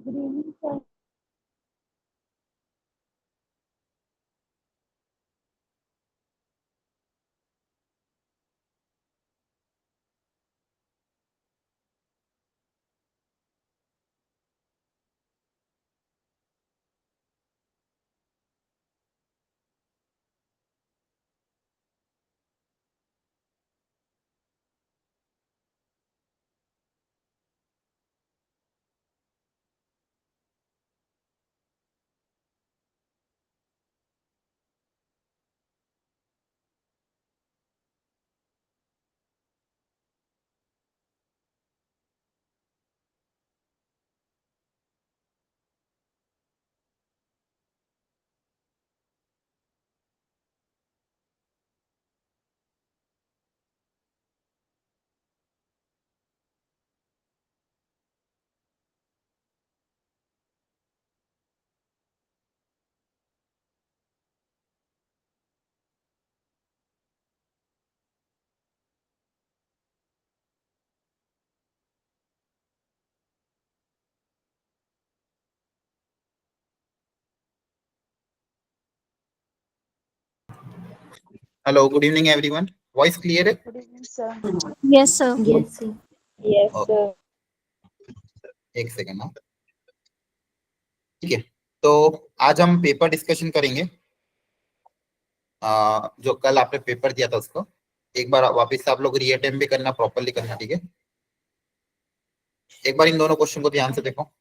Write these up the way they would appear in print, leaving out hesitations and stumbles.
Good evening sir. Hello, good evening, everyone. Voice clear है? Good evening sir. Yes, sir. Yes, sir. Yes Okay, sir. एक second ना। ठीक है, तो आज हम पेपर डिस्कशन करेंगे। जो कल आपने पेपर दिया था उसको एक बार वापस से आप लोग रीअटेम्प्ट भी करना, प्रॉपरली करना। ठीक है, एक बार इन दोनों क्वेश्चन को ध्यान से देखो।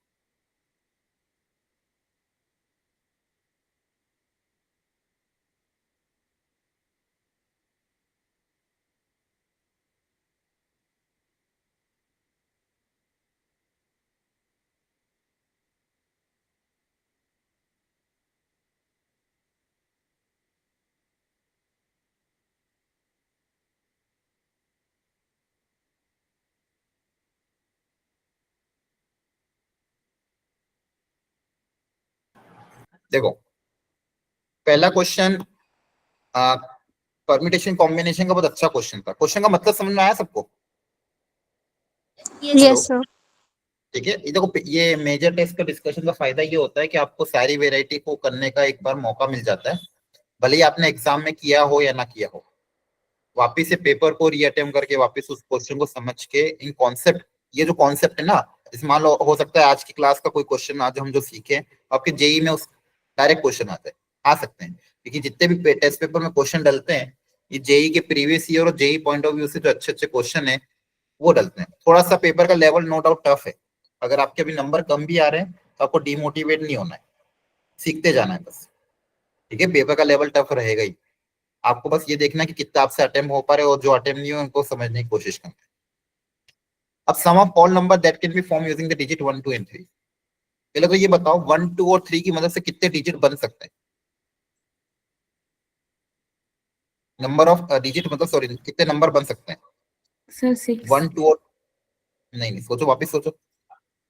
देखो, पहला क्वेश्चन परम्यूटेशन कॉम्बिनेशन का बहुत अच्छा क्वेश्चन था। क्वेश्चन का मतलब समझ में आया सबको? Yes, sir. ठीक है, ये देखो, ये मेजर टेस्ट का डिस्कशन का फायदा ये होता है कि आपको सारी वेराइटी को करने का एक बार मौका मिल जाता है, भले ही आपने एग्जाम में किया हो या ना किया हो। वापिस से पेपर को रीअटेम्प्ट करके वापिस उस क्वेश्चन को समझ के इन कॉन्सेप्ट, ये जो कॉन्सेप्ट है ना, इस मान लो हो सकता है आज की क्लास का कोई क्वेश्चन आज हम जो सीखे आपके जेई में उस डायरेक्ट क्वेश्चन आते हैं, आ सकते हैं, क्योंकि जितने भी टेस्ट पेपर में क्वेश्चन डलते हैं ये जेई के प्रीवियस ईयर और जेई पॉइंट ऑफ व्यू से जो अच्छे अच्छे क्वेश्चन है वो डलते हैं। थोड़ा सा पेपर का लेवल नो डाउट टफ है। अगर आपके अभी नंबर कम भी आ रहे हैं तो आपको डिमोटिवेट नहीं होना है, सीखते जाना है बस। ठीक है, पेपर का लेवल टफ रहेगा ही, आपको बस ये देखना है कि कितना आपसे अटेम्प्ट हो पा रहे और जो अटेम्प्ट नहीं हो उनको समझने की कोशिश करना है। अब sum of all number that can be form using the digit 1 2 and 3। पहले तो ये बताओ 1 2 और 3 की मदद से कितने डिजिट बन सकते हैं? नंबर ऑफ डिजिट मतलब सॉरी, कितने नंबर बन सकते हैं? Sir, 6. 1 2 और नहीं नहीं, सोचो, वापस सोचो।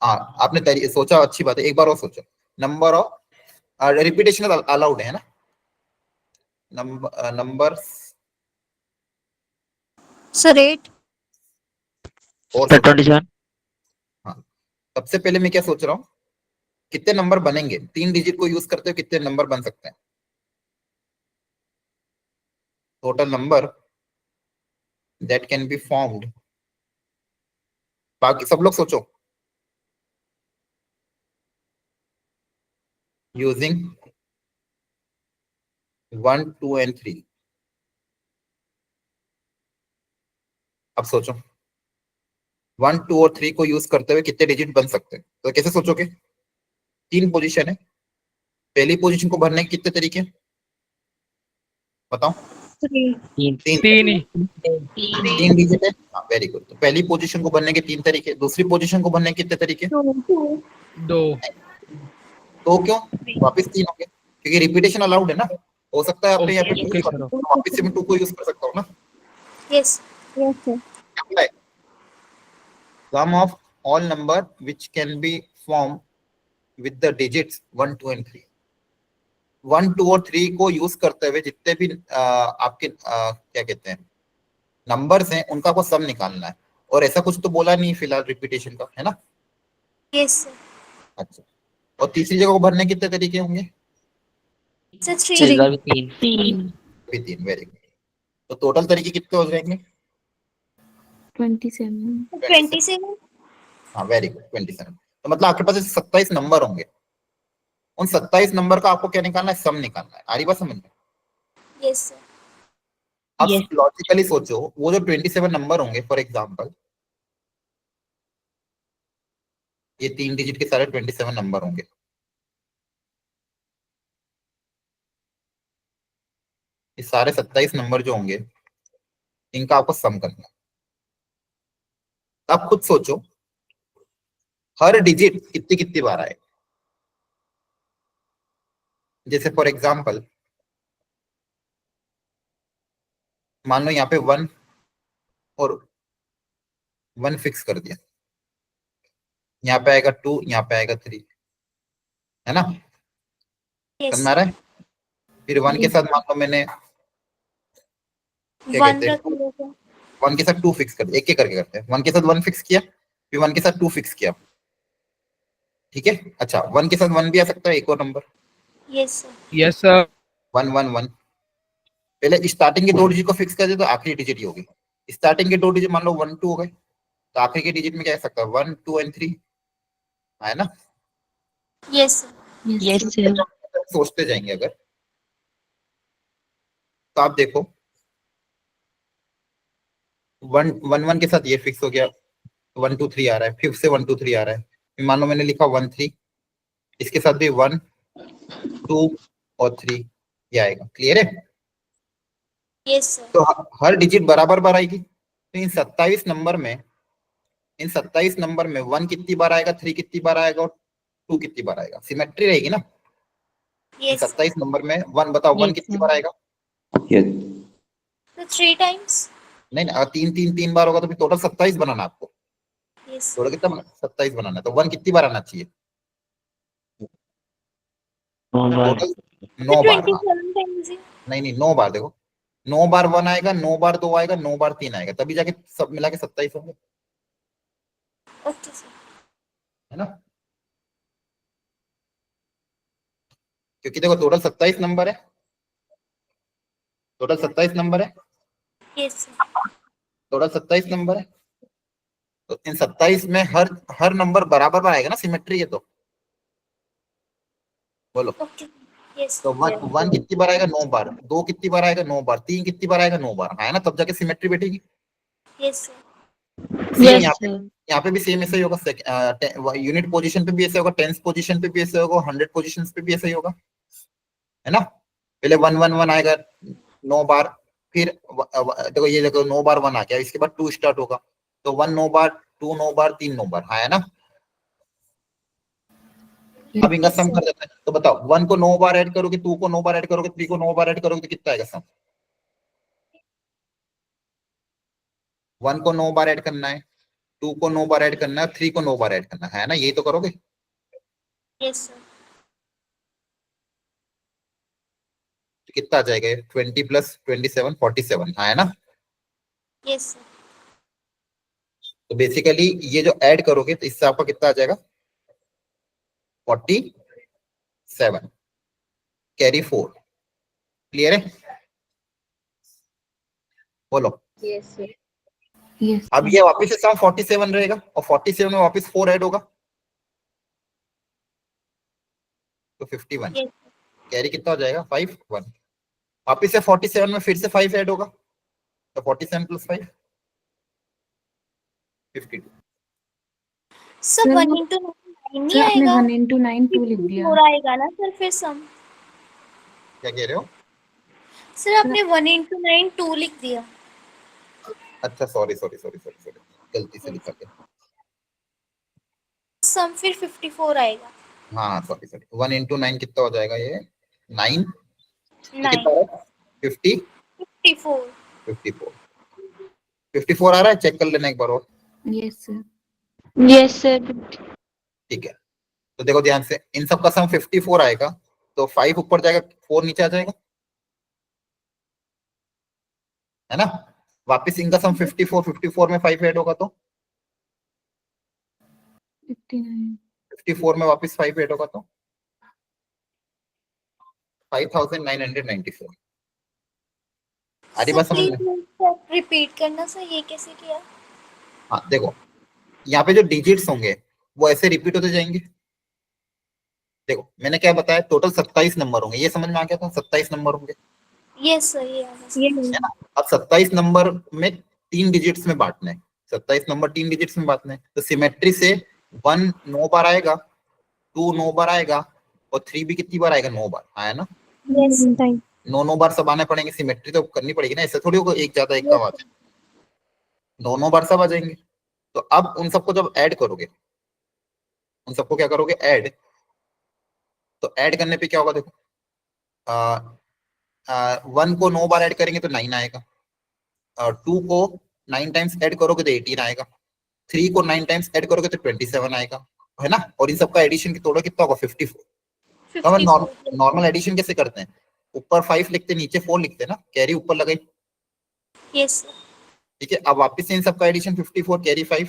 हाँ, आपने सोचा, अच्छी बात है, एक बार और सोचो। नंबर ऑफ रिपीटेशन अलाउड है ना? Number Sir, 8. और सर सोचो। 27। हाँ, सबसे पहले मैं क्या सोच रहा हूँ, कितने नंबर बनेंगे 3 डिजिट को यूज करते हुए, कितने नंबर बन सकते हैं? Total number that can be formed. बाकी सब लोग सोचो, यूजिंग 1 2 एंड 3। अब सोचो 1 2 और 3 को यूज करते हुए कितने डिजिट बन सकते हैं? तो कैसे सोचोगे? 3 पोजीशन है, पहली पोजीशन को भरने के कितने तरीके बताओ? 3. तीन तीन ही। 3 डिजिट है। हाँ, वेरी गुड। तो पहली पोजीशन को भरने के 3 तरीके, दूसरी पोजीशन को भरने के कितने तरीके? 2. 2। तो क्यों वापस 3 हो गए? क्योंकि रिपीटेशन अलाउड है ना। हो सकता है आपने यहाँ पे 2 ओके सर। वापस से मैं 2 को यूज कर सकता हूँ ना। Yes. Yes, sir. Sum of all number which can be formed with the digits 1 2 and 3। 1 2 और 3 को यूज करते हुए जितने भी आपके क्या कहते हैं नंबर्स हैं उनका को सम निकालना है। और ऐसा कुछ तो बोला नहीं फिलहाल रिपीटेशन का, है ना? Yes, sir. अच्छा, और तीसरी जगह को भरने कितने तरीके होंगे? सर सर 3 इस बार भी तीन भी 3, वेरी गुड। तो टोटल तरीके कितने हो जाएंगे? 27। 27 हाँ वेरी गुड, 27। तो मतलब आपके पास 27 नंबर होंगे, उन 27 नंबर का आपको क्या निकालना है? सम निकालना है। आ रही बात समझ में? यस सर अब Yes. लॉजिकली सोचो, वो जो 27 नंबर होंगे, फॉर एग्जाम्पल ये 3 डिजिट के सारे 27 नंबर होंगे, ये सारे 27 नंबर जो होंगे इनका आपको सम करना है। आप खुद सोचो, हर डिजिट कितनी कितनी बार आए। जैसे फॉर एग्जाम्पल मान लो यहाँ पे 1 और 1 फिक्स कर दिया, यहाँ पे आएगा 2, यहाँ पे आएगा 3, है ना? समझ यस में आ रहा है? फिर 1 के साथ मान लो मैंने क्या 1 कहते हैं, रख लो सर 1 के साथ 2 फिक्स कर दिया। एक एक करके करते हैं। 1 के साथ 1 फिक्स किया, फिर 1 के साथ 2 फिक्स किया, ठीक है? अच्छा, 1 के साथ 1 भी आ सकता है, एक और number yes sir yes sir 1 1 1। पहले स्टार्टिंग के 2 डिजिट को फिक्स कर दे तो आखिरी डिजिट ही होगी। स्टार्टिंग के 2 डिजिट मान लो 1 2 हो गए, तो आखिरी के डिजिट में क्या आ सकता है? 1 2 एंड 3, है ना? Yes sir yes sir. सोचते जाएंगे अगर, तो आप देखो 1 1 1 के साथ ये फिक्स हो गया, 1 2 3 आ रहा है, फिर से 1 2 3 आ रहा है, फिर मान लो मैंने लिखा 1 3, इसके साथ भी 1 2 और 3 ये आएगा। क्लियर है? यस सर तो हर डिजिट बराबर बार आएगी। तो इन 27 नंबर में, इन 27 नंबर में 1 कितनी बार आएगा, 3 कितनी बार आएगा और 2 कितनी बार आएगा? सिमेट्री रहेगी ना? इन यस 27 नंबर में 1 बताओ, 1 Yes, कितनी sir. बार आएगा? तो 3 टाइम्स नहीं नहीं, अगर 3 3 3 बार होगा तो फिर टोटल 27 बनाना है आपको। यस टोटल कितना 27 बनाना है, तो 1 कितनी बार आना चाहिए? टोटल 9 बार। हाँ 27 टाइम्स ही नहीं नहीं, 9 बार। देखो 9 बार 1 आएगा, 9 बार 2 आएगा, 9 बार 3 आएगा, तभी जाके सब मिला के 27 होंगे, ओके सर है ना? क्योंकि देखो टोटल 27 नंबर है, टोटल 27 नंबर है, यस सर टोटल 27 नंबर है। तो इन 27 में हर हर नंबर बराबर बार आएगा ना, सिमेट्री है तो। बोलो। ओके यस तो 1 कितनी बार आएगा? 9 बार। 2 कितनी बार आएगा? 9 बार। 3 कितनी बार आएगा? 9 बार, है ना? तब जाके सिमेट्री बैठेगी। Yes sir same Yes, sir. यहाँ पे भी सेम ऐसे ही होगा। यूनिट पोजीशन पे भी ऐसे होगा, टेंस पोजीशन पे भी ऐसे होगा, 100 पोजीशन पे भी ऐसे ही होगा, है ना? पहले 1 1 1 आएगा 9 बार, फिर देखो ये देखो 9 बार 1 आ गया, इसके बाद 2 स्टार्ट होगा, तो 1 9 बार, 2 9 बार, 3 9 बार, हाँ, है ना? अब इनका Yes, सम sir. कर देते हैं। तो बताओ 1 को 9 बार ऐड करोगे, 2 को 9 बार ऐड करोगे, 3 को 9 बार ऐड करोगे, तो कितना आएगा सम? 1 को 9 बार ऐड करना है, 2 को 9 बार ऐड करना है, 3 को 9 बार ऐड करना है ना? यही तो करोगे। यस सर तो कितना आ जाएगा? 20 प्लस 27 47, हाँ, है ना? यस सर तो बेसिकली ये जो ऐड करोगे तो इससे आपका कितना आ जाएगा? 47 कैरी 4। क्लियर है? बोलो। Yes, sir. Yes, अब ये वापस से सम 47 रहेगा और 47 में वापस 4 ऐड होगा तो 51। यस कैरी कितना हो जाएगा? 5 1। वापस से 47 में फिर से 5 ऐड होगा तो 47 प्लस 5 52। सर Sir, 1 into 9 नहीं सर आपने आएगा 1 into 9 2 लिख दिया। 54 आएगा ना सर फिर सम क्या कह रहे हो? सर आपने 1 into 9 2 लिख दिया अच्छा sorry sorry sorry sorry sorry, गलती से लिखा गया। सम फिर 54 आएगा हाँ हाँ सॉरी सॉरी, 1 into 9 कितना हो जाएगा? ये 9, ये 9 कितना आ रहा है? 50 54 54 54 आ रहा है? चेक कर लेना एक बार और। Yes, sir. यस सर ठीक है, तो देखो ध्यान से, इन सब का सम 54 आएगा, तो 5 ऊपर जाएगा, 4 नीचे आ जाएगा, है ना? वापस इनका सम 54 54 में 5 ऐड होगा तो 59. 54 में वापस 5 ऐड होगा तो 5994। आधी बात समझ में? रिपीट करना सर, ये कैसे किया? हाँ देखो, यहाँ पे जो डिजिट्स होंगे वो ऐसे रिपीट होते जाएंगे। देखो मैंने क्या बताया, टोटल 27 नंबर होंगे, ये समझ में आ गया था, 27 नंबर होंगे, यस सर, ये आना सर। है ना। अब 27 नंबर में 3 डिजिट्स में बांटना है, 27 नंबर 3 डिजिट्स में बांटना है, तो सिमेट्री से 1 9 बार आएगा, 2 9 बार आएगा, और 3 भी कितनी बार आएगा, 9 बार आया ना। Yes sir. 9 बार सब आने पड़ेंगे, सिमेट्री तो करनी पड़ेगी ना, ऐसे थोड़ी होगा एक ज्यादा एक कम आ जाए, 9 बार सब आ जाएंगे। तो अब उन सबको जब ऐड करोगे, उन सबको क्या करोगे, ऐड। तो ऐड करने पे क्या होगा, देखो 1 को 9 बार ऐड करेंगे तो 9 आएगा, और 2 को 9 टाइम्स ऐड करोगे तो 18 आएगा, 3 को 9 टाइम्स ऐड करोगे तो 27 आएगा, है ना। और इन सबका एडिशन तोड़ो कितना होगा, 54। तो हम नॉर्मल एडिशन कैसे करते हैं, ऊपर 5 लिखते नीचे 4 लिखते हैं ना, कैरी ऊपर लगाई। Yes sir. ठीक है, अब वापस से इन सबका एडिशन 54 कैरी 5,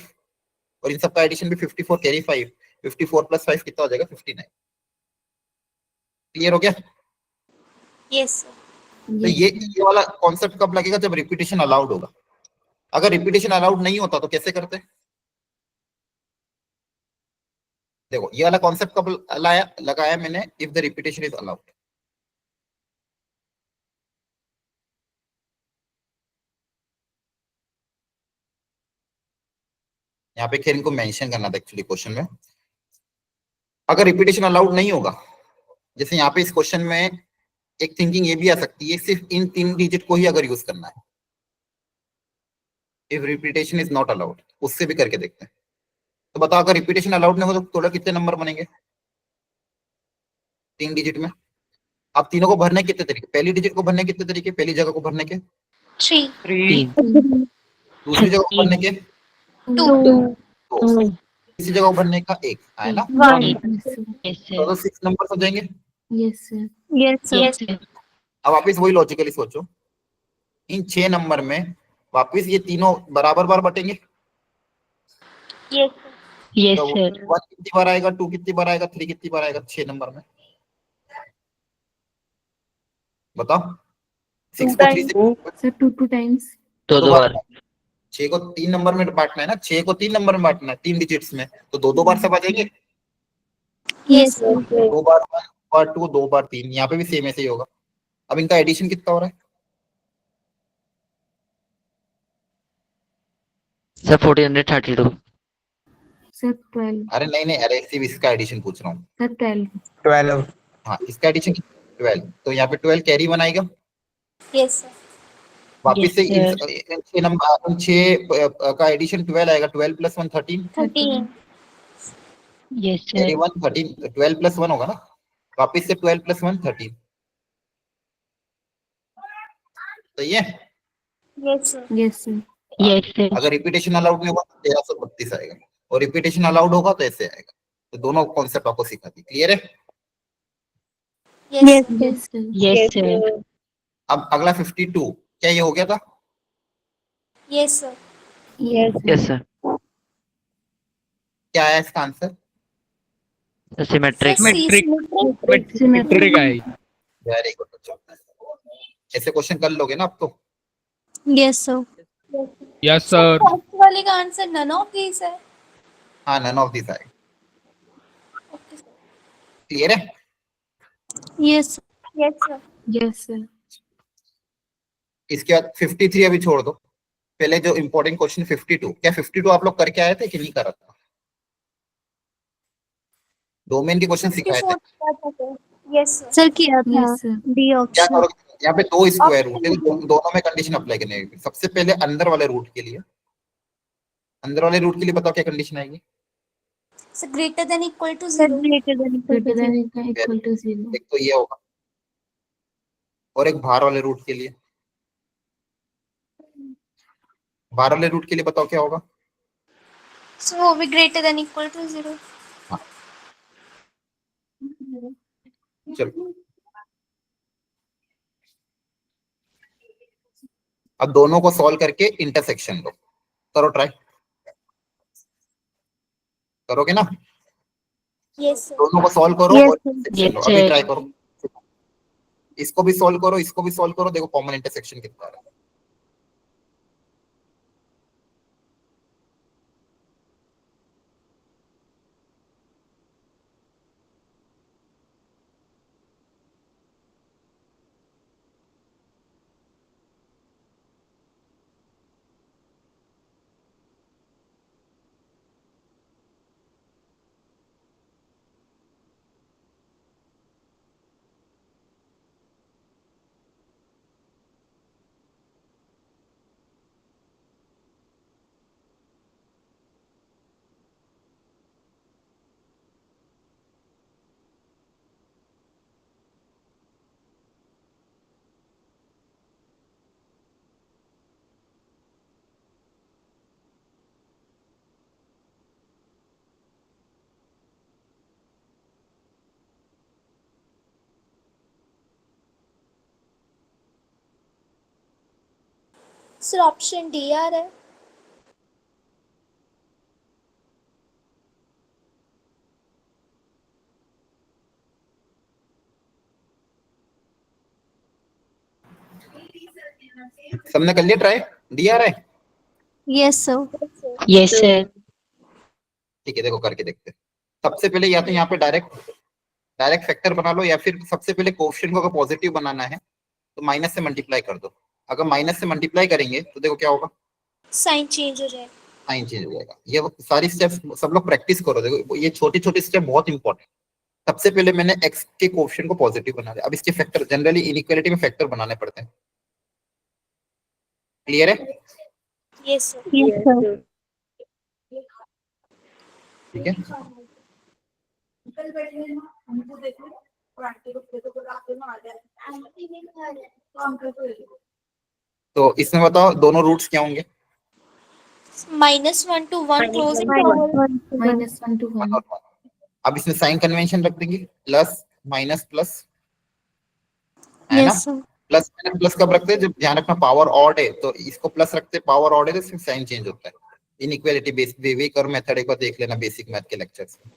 और इन सबका एडिशन भी 54 कैरी 5, 54 प्लस 5 कितना हो जाएगा, 59। क्लियर हो गया? Yes sir. तो ये वाला कॉन्सेप्ट कब लगेगा, जब रिपीटेशन अलाउड होगा। अगर रिपीटेशन अलाउड नहीं होता तो कैसे करते? देखो ये वाला कॉन्सेप्ट कब लगाया मैंने, if the repetition is allowed. यहाँ पे खैर इनको मेंशन करना था एक्चुअली क्वेश्चन में। अगर रिपीटेशन अलाउड नहीं होगा, जैसे यहाँ पे इस क्वेश्चन में एक थिंकिंग ये भी आ सकती है, सिर्फ इन 3 डिजिट को ही अगर यूज करना है, if repetition is not allowed, उससे भी करके देखते हैं। तो बताओ अगर रिपीटेशन अलाउड नहीं हो तो टोटल कितने नंबर बनेंगे 3 डिजिट में? अब तीनों को भरने कितने तरीके, पहली डिजिट को भरने कितने तरीके, पहली जगह को भरने के 3 दूसरी जगह को भरने के 2 2, तीसरी जगह को भरने का 1 आया ना, 1। तो 6 नंबर हो जाएंगे। Yes sir. Yes sir. अब वापिस वही लॉजिकली सोचो, इन 6 नंबर में वापिस ये तीनों बराबर बार बटेंगे। यस तो 1 कितनी बार आएगा, 2 कितनी बार आएगा, 3 कितनी बार आएगा 6 नंबर में, बताओ। 6 को 3 से सर 2 टाइम्स। 2 बार, 6 को 3 नंबर में बांटना है ना, 6 को 3 नंबर में बांटना है, 3 डिजिट्स में, तो 2 बार सब आ जाएंगे। यस 2 बार 1, 2 बार 2, 2 बार 3, यहाँ पे भी सेम ऐसे ही होगा। अब इनका एडिशन कितना हो रहा है, सर 1432। सर 12। अरे नहीं, अरे सिर्फ इसका एडिशन पूछ रहा हूँ। सर 12। 12। हाँ इसका एडिशन 12, तो यहाँ पे 12 कैरी बनाएगा। Yes sir. वापिस से इन 6 नंबर, 6 का एडिशन 12 आएगा, 12 प्लस 1 13, 13। यस कैरी 1 13, 12 प्लस 1 होगा ना, वापिस से 12 प्लस 1 13, तो ये yes sir. Yes sir. Yes sir. अगर रिपीटेशन अलाउड नहीं होगा तो 1332 आएगा, और रिपीटेशन अलाउड होगा तो ऐसे आएगा। तो दोनों कॉन्सेप्ट आपको सिखा दी, क्लियर है? Yes yes sir. Yes sir. अब अगला 52, क्या ये हो गया था? Yes sir. Yes sir. क्या है इसका आंसर? सिमेट्रिक। मैट्रिक आई। वेरी गुड, ऐसे क्वेश्चन कर लोगे ना आप तो। Yes sir. Yes sir. First वाले का आंसर नन ऑफ दीस है। हाँ नन ऑफ दिस आएगा, क्लियर है? Yes yes sir. Yes sir. इसके बाद 53 अभी छोड़ दो, पहले जो इंपॉर्टेंट क्वेश्चन 52, क्या 52 आप लोग करके आए थे कि नहीं करा था? डोमेन के क्वेश्चन सिखाए थे। यस सर किया था। Yes sir. डी क्या ऑप्शन। करोगे, यहाँ पे 2 स्क्वायर रूट है, दोनों में कंडीशन अप्लाई करनी है। सबसे पहले अंदर वाले रूट के लिए, अंदर वाले रूट के लिए बताओ क्या कंडीशन आएगी? Sir greater than equal to 0। Greater than equal to 0। एक तो ये होगा, और एक बाहर वाले रूट के लिए, बाहर वाले रूट के लिए बताओ क्या होगा? सो वो भी ग्रेटर देन इक्वल टू 0। चलो अब दोनों को सॉल्व करके इंटरसेक्शन लो, करो ट्राई, करोगे ना? Yes, sir. दोनों को सॉल्व करो Yes, और sir. intersection लो। Yes, अभी sir. ट्राई करो, इसको भी सॉल्व करो, इसको भी सॉल्व करो, देखो कॉमन इंटरसेक्शन कितना है। Sir, option D आ रहा है. सबने कर लिया ट्राई, डी आ रहा है? Yes, sir. Yes, sir. ठीक है, देखो करके देखते हैं। सबसे पहले या तो यहाँ पे डायरेक्ट फैक्टर बना लो, या फिर सबसे पहले कोएफिशिएंट को अगर पॉजिटिव बनाना है तो माइनस से मल्टीप्लाई कर दो। अगर माइनस से मल्टीप्लाई करेंगे तो देखो क्या होगा, साइन चेंज हो जाएगा. साइन चेंज हो जाएगा। ये सारी स्टेप्स सब लोग प्रैक्टिस करो, देखो ये छोटी छोटी स्टेप बहुत इंपॉर्टेंट। सबसे पहले मैंने x के कोएफिशिएंट को पॉजिटिव बना दिया, अब इसके फैक्टर जनरली इनइक्वालिटी में फैक्टर बनाने पड़ते हैं। क्लियर है? Yes, sir. Yes, sir. ठीक है, तो इसमें बताओ दोनों रूट्स क्या होंगे? -1 to 1 closing power. -1 to 1. अब इसमें साइन कन्वेंशन रख देंगे, प्लस माइनस प्लस, है ना? Yes, sir. Plus minus plus कब रखते हैं, जब ध्यान रखना पावर ऑड है तो इसको प्लस रखते हैं, पावर ऑड है तो इसमें साइन चेंज होता है। इनइक्वालिटी बेस्ड वेविक और मेथड एक बार देख लेना बेसिक मैथ के लेक्चर्स में।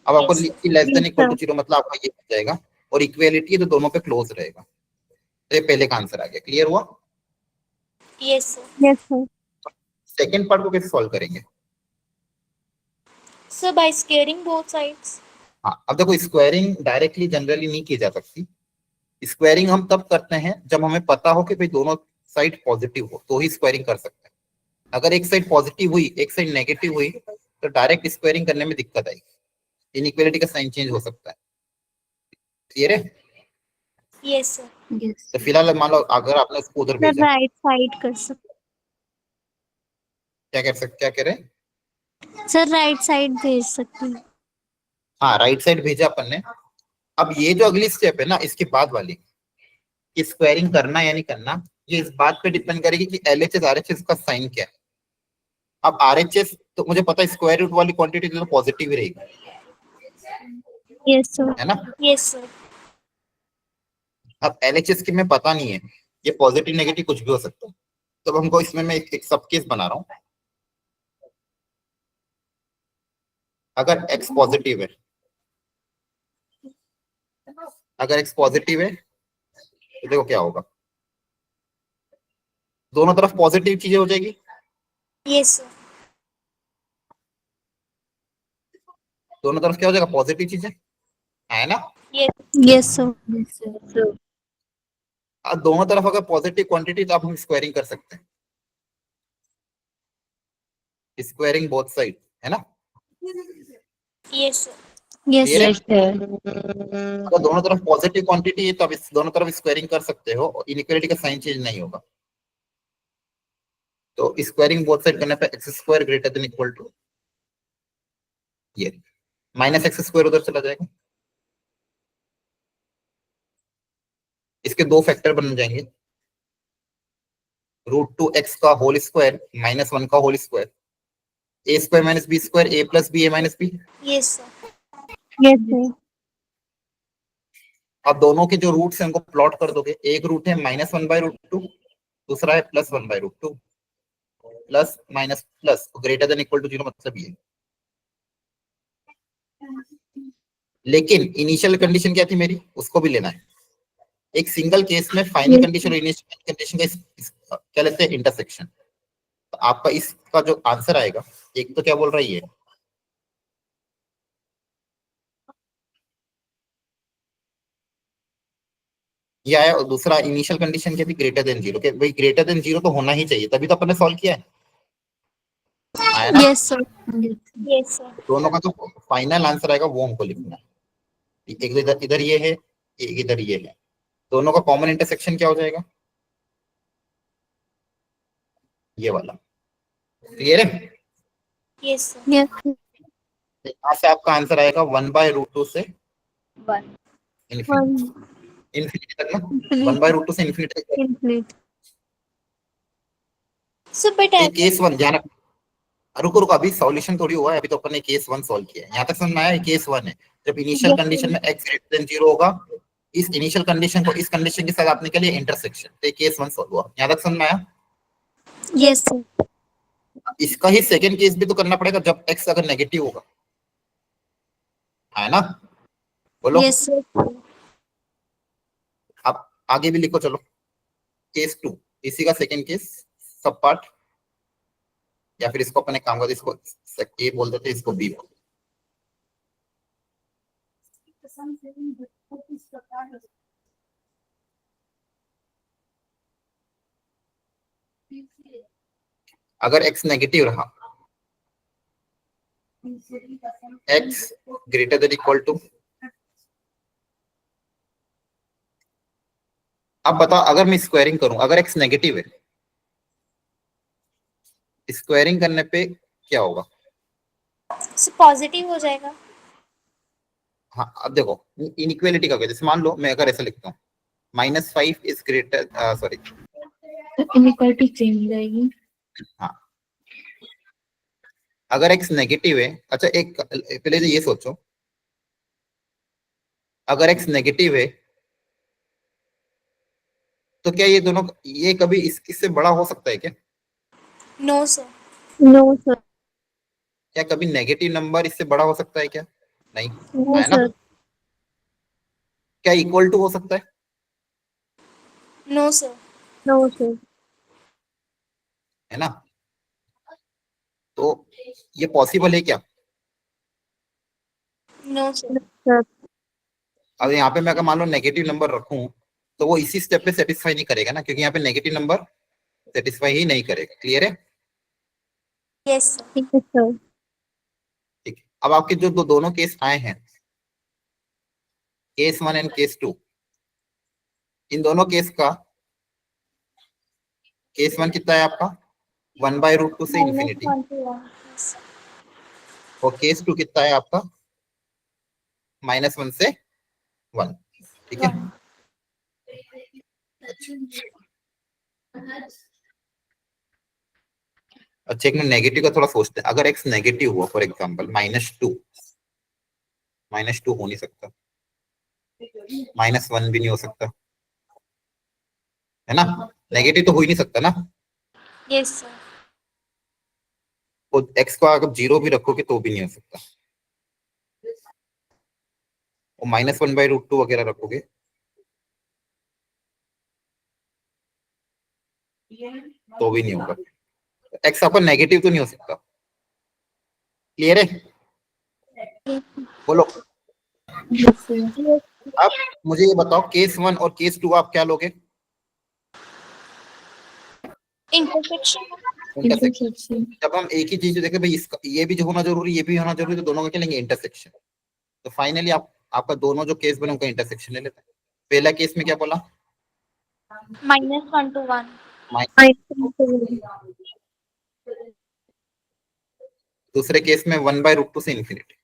अब आपको लेस देन इक्वल टू 0 मतलब आपका ये हो जाएगा, और इक्वालिटी है तो दोनों पे क्लोज रहेगा। तो ये पहले का आंसर आ गया। क्लियर हुआ? Yes, sir. Yes, sir. Second part को कैसे सॉल्व करेंगे? Sir, by squaring both sides. हाँ, अब देखो स्क्वायरिंग डायरेक्टली जनरली नहीं की जा सकती। स्क्वायरिंग हम तब करते हैं जब हमें पता हो कि भाई दोनों साइड पॉजिटिव हो तो ही स्क्वायरिंग कर सकते हैं। अगर एक साइड पॉजिटिव हुई एक साइड नेगेटिव हुई तो डायरेक्ट स्क्वायरिंग करने में दिक्कत आएगी, इनइक्वालिटी का साइन चेंज हो सकता है। क्लियर है? Yes, sir. Yes. तो फिलहाल मान लो अगर आपने इसको उधर Sir, भेजा, right side कर सकते. क्या कर सकते, क्या कह रहे हैं? Sir, right side भेज सकते हैं. हाँ, राइट साइड भेजा अपन ने। अब ये जो अगली स्टेप है ना इसके बाद वाली, कि स्क्वायरिंग करना या नहीं करना, ये इस बात पे डिपेंड करेगी कि एलएचएस आरएचएस का साइन क्या है। अब आरएचएस तो मुझे पता है स्क्वायर रूट वाली क्वांटिटी तो पॉजिटिव ही रहेगी, Yes, sir. है ना? Yes, sir. अब एलएचएस की में पता नहीं है, ये पॉजिटिव नेगेटिव कुछ भी हो सकता है। तो हमको इसमें मैं एक सब केस बना रहा हूँ। अगर x पॉजिटिव है, अगर x पॉजिटिव है तो देखो क्या होगा, दोनों तरफ पॉजिटिव चीजें हो जाएगी। Yes, sir. दोनों तरफ क्या हो जाएगा, पॉजिटिव चीजें, है ना? Yes. Yes, sir. Yes, sir. अब दोनों तरफ अगर पॉजिटिव क्वांटिटी तो अब हम स्क्वायरिंग कर सकते हैं, स्क्वायरिंग बोथ साइड, है ना? Yes, sir. Yes, Clear है? Yes, sir. अगर दोनों तरफ पॉजिटिव क्वांटिटी है तो अब इस दोनों तरफ स्क्वायरिंग कर सकते हो और इनइक्वालिटी का साइन चेंज नहीं होगा। तो स्क्वायरिंग बोथ साइड करने पे X square greater than equal to ये माइनस एक्स स्क्वायर उधर चला जाएगा, इसके दो फैक्टर बन जाएंगे, √2x का होल स्क्वायर -1 का whole square, a square minus b square a plus b a minus b। Yes, sir. yes, sir. अब दोनों के जो रूट्स हैं उनको प्लॉट कर दोगे, एक रूट है -1/√2, दूसरा है +1/√2, plus minus plus greater than equal to 0 मतलब ये। लेकिन इनिशियल कंडीशन क्या थी मेरी, उसको भी लेना है। एक सिंगल केस में फाइनल कंडीशन और इनिशियल कंडीशन का क्या लेते हैं, इंटरसेक्शन। तो आपका इसका जो आंसर आएगा, एक तो क्या बोल रही है, ये आया, और दूसरा इनिशियल कंडीशन क्या थी, ग्रेटर देन जीरो, के भाई ग्रेटर देन जीरो तो होना ही चाहिए, तभी तो अपन ने सॉल्व किया है, आया ना। Yes, sir. Yes, sir. दोनों का जो फाइनल आंसर आएगा वो हमको लिखना है। एक इधर इधर ये है, एक इधर ये है, दोनों का कॉमन इंटरसेक्शन क्या हो जाएगा, ये वाला। क्लियर है। Yes, sir. Yes. यहाँ से आपका आंसर आएगा 1/√2 से 1. इन्फिनिटी, 1 इन्फिनिटी तक ना, infinite 1/√2 से इन्फिनिटी तक। infinite. So, but ये केस वन, ध्यान रखना। रुको रुको, अभी सॉल्यूशन थोड़ी हुआ है, अभी तो अपन ने केस वन सॉल्व किया है, यहाँ तक समझ में आया। केस वन है, जब इनिशियल Yes, कंडीशन में x ग्रेटर देन जीरो होगा, इस इनिशियल कंडीशन को इस कंडीशन के साथ आपने के लिए इंटरसेक्शन, तो केस वन सॉल्व हुआ, यहाँ तक समझ में आया। yes, sir. इसका ही सेकंड केस भी तो करना पड़ेगा, जब x अगर नेगेटिव होगा, है ना, बोलो। Yes, sir. अब आगे भी लिखो, चलो। केस टू, इसी का सेकंड केस, सब पार्ट, या फिर इसको अपने काम का, इसको ए बोल देते, इसको बी बोल। अगर x नेगेटिव रहा, x greater than equal to, अब बताओ अगर मैं स्क्वायरिंग करूं, अगर x नेगेटिव है, स्क्वायरिंग करने पे क्या होगा। so positive हो जाएगा. हाँ अब देखो, इनइक्वालिटी का, जैसे मान लो मैं अगर ऐसे लिखता हूँ, -5 is greater, sorry, inequality change हो जाएगी। हाँ अगर x नेगेटिव है, अच्छा एक पहले तो ये सोचो, अगर x नेगेटिव है तो क्या ये दोनों, ये कभी इससे बड़ा हो सकता है क्या, No, sir. No, sir. क्या कभी नेगेटिव नंबर इससे बड़ा हो सकता है क्या, नहीं, No, है ना। sir. क्या इक्वल टू हो सकता है, No, sir. No, sir. है ना। तो ये पॉसिबल है क्या, No, sir. Sir. अब यहाँ पे मैं अगर मान लो नेगेटिव नंबर रखूं, तो वो इसी स्टेप पे सेटिस्फाई नहीं करेगा ना, क्योंकि यहाँ पे नेगेटिव नंबर सेटिस्फाई ही नहीं करेगा। क्लियर है। Yes, sir. Yes, sir. ठीक है, अब आपके जो दोनों केस आए हैं, case one and case two, इन दोनों केस का, केस वन कितना है आपका 1/√2 से इन्फिनिटी, -1 to 1. Yes. और केस टू कितना है आपका -1 से 1। ठीक है। अच्छा एक मिनट, नेगेटिव का थोड़ा सोचते हैं। अगर x नेगेटिव हुआ, फॉर एग्जांपल -2, -2 हो नहीं सकता, -1 भी नहीं हो सकता, है ना, नेगेटिव तो हो ही नहीं सकता ना। Yes, sir. तो x को अगर 0 भी रखोगे तो भी नहीं हो सकता, और -1/√2 वगैरह रखोगे तो भी नहीं होगा। x आपका नेगेटिव तो नहीं हो सकता। क्लियर है, बोलो। Yes, sir. अब मुझे ये बताओ, केस वन और केस टू आप क्या लोगे, Intersection. इंटरसेक्शन। Intersection. जब हम एक ही चीज देखें भाई, इसका ये भी जो होना जरूरी, ये भी होना जरूरी, तो दोनों का क्या लेंगे, इंटरसेक्शन। तो फाइनली आपका दोनों जो केस बने उनका इंटरसेक्शन ले लेते हैं। पहला केस में क्या बोला, -1 to 1. I think so. दूसरे केस में 1/√2 से infinity.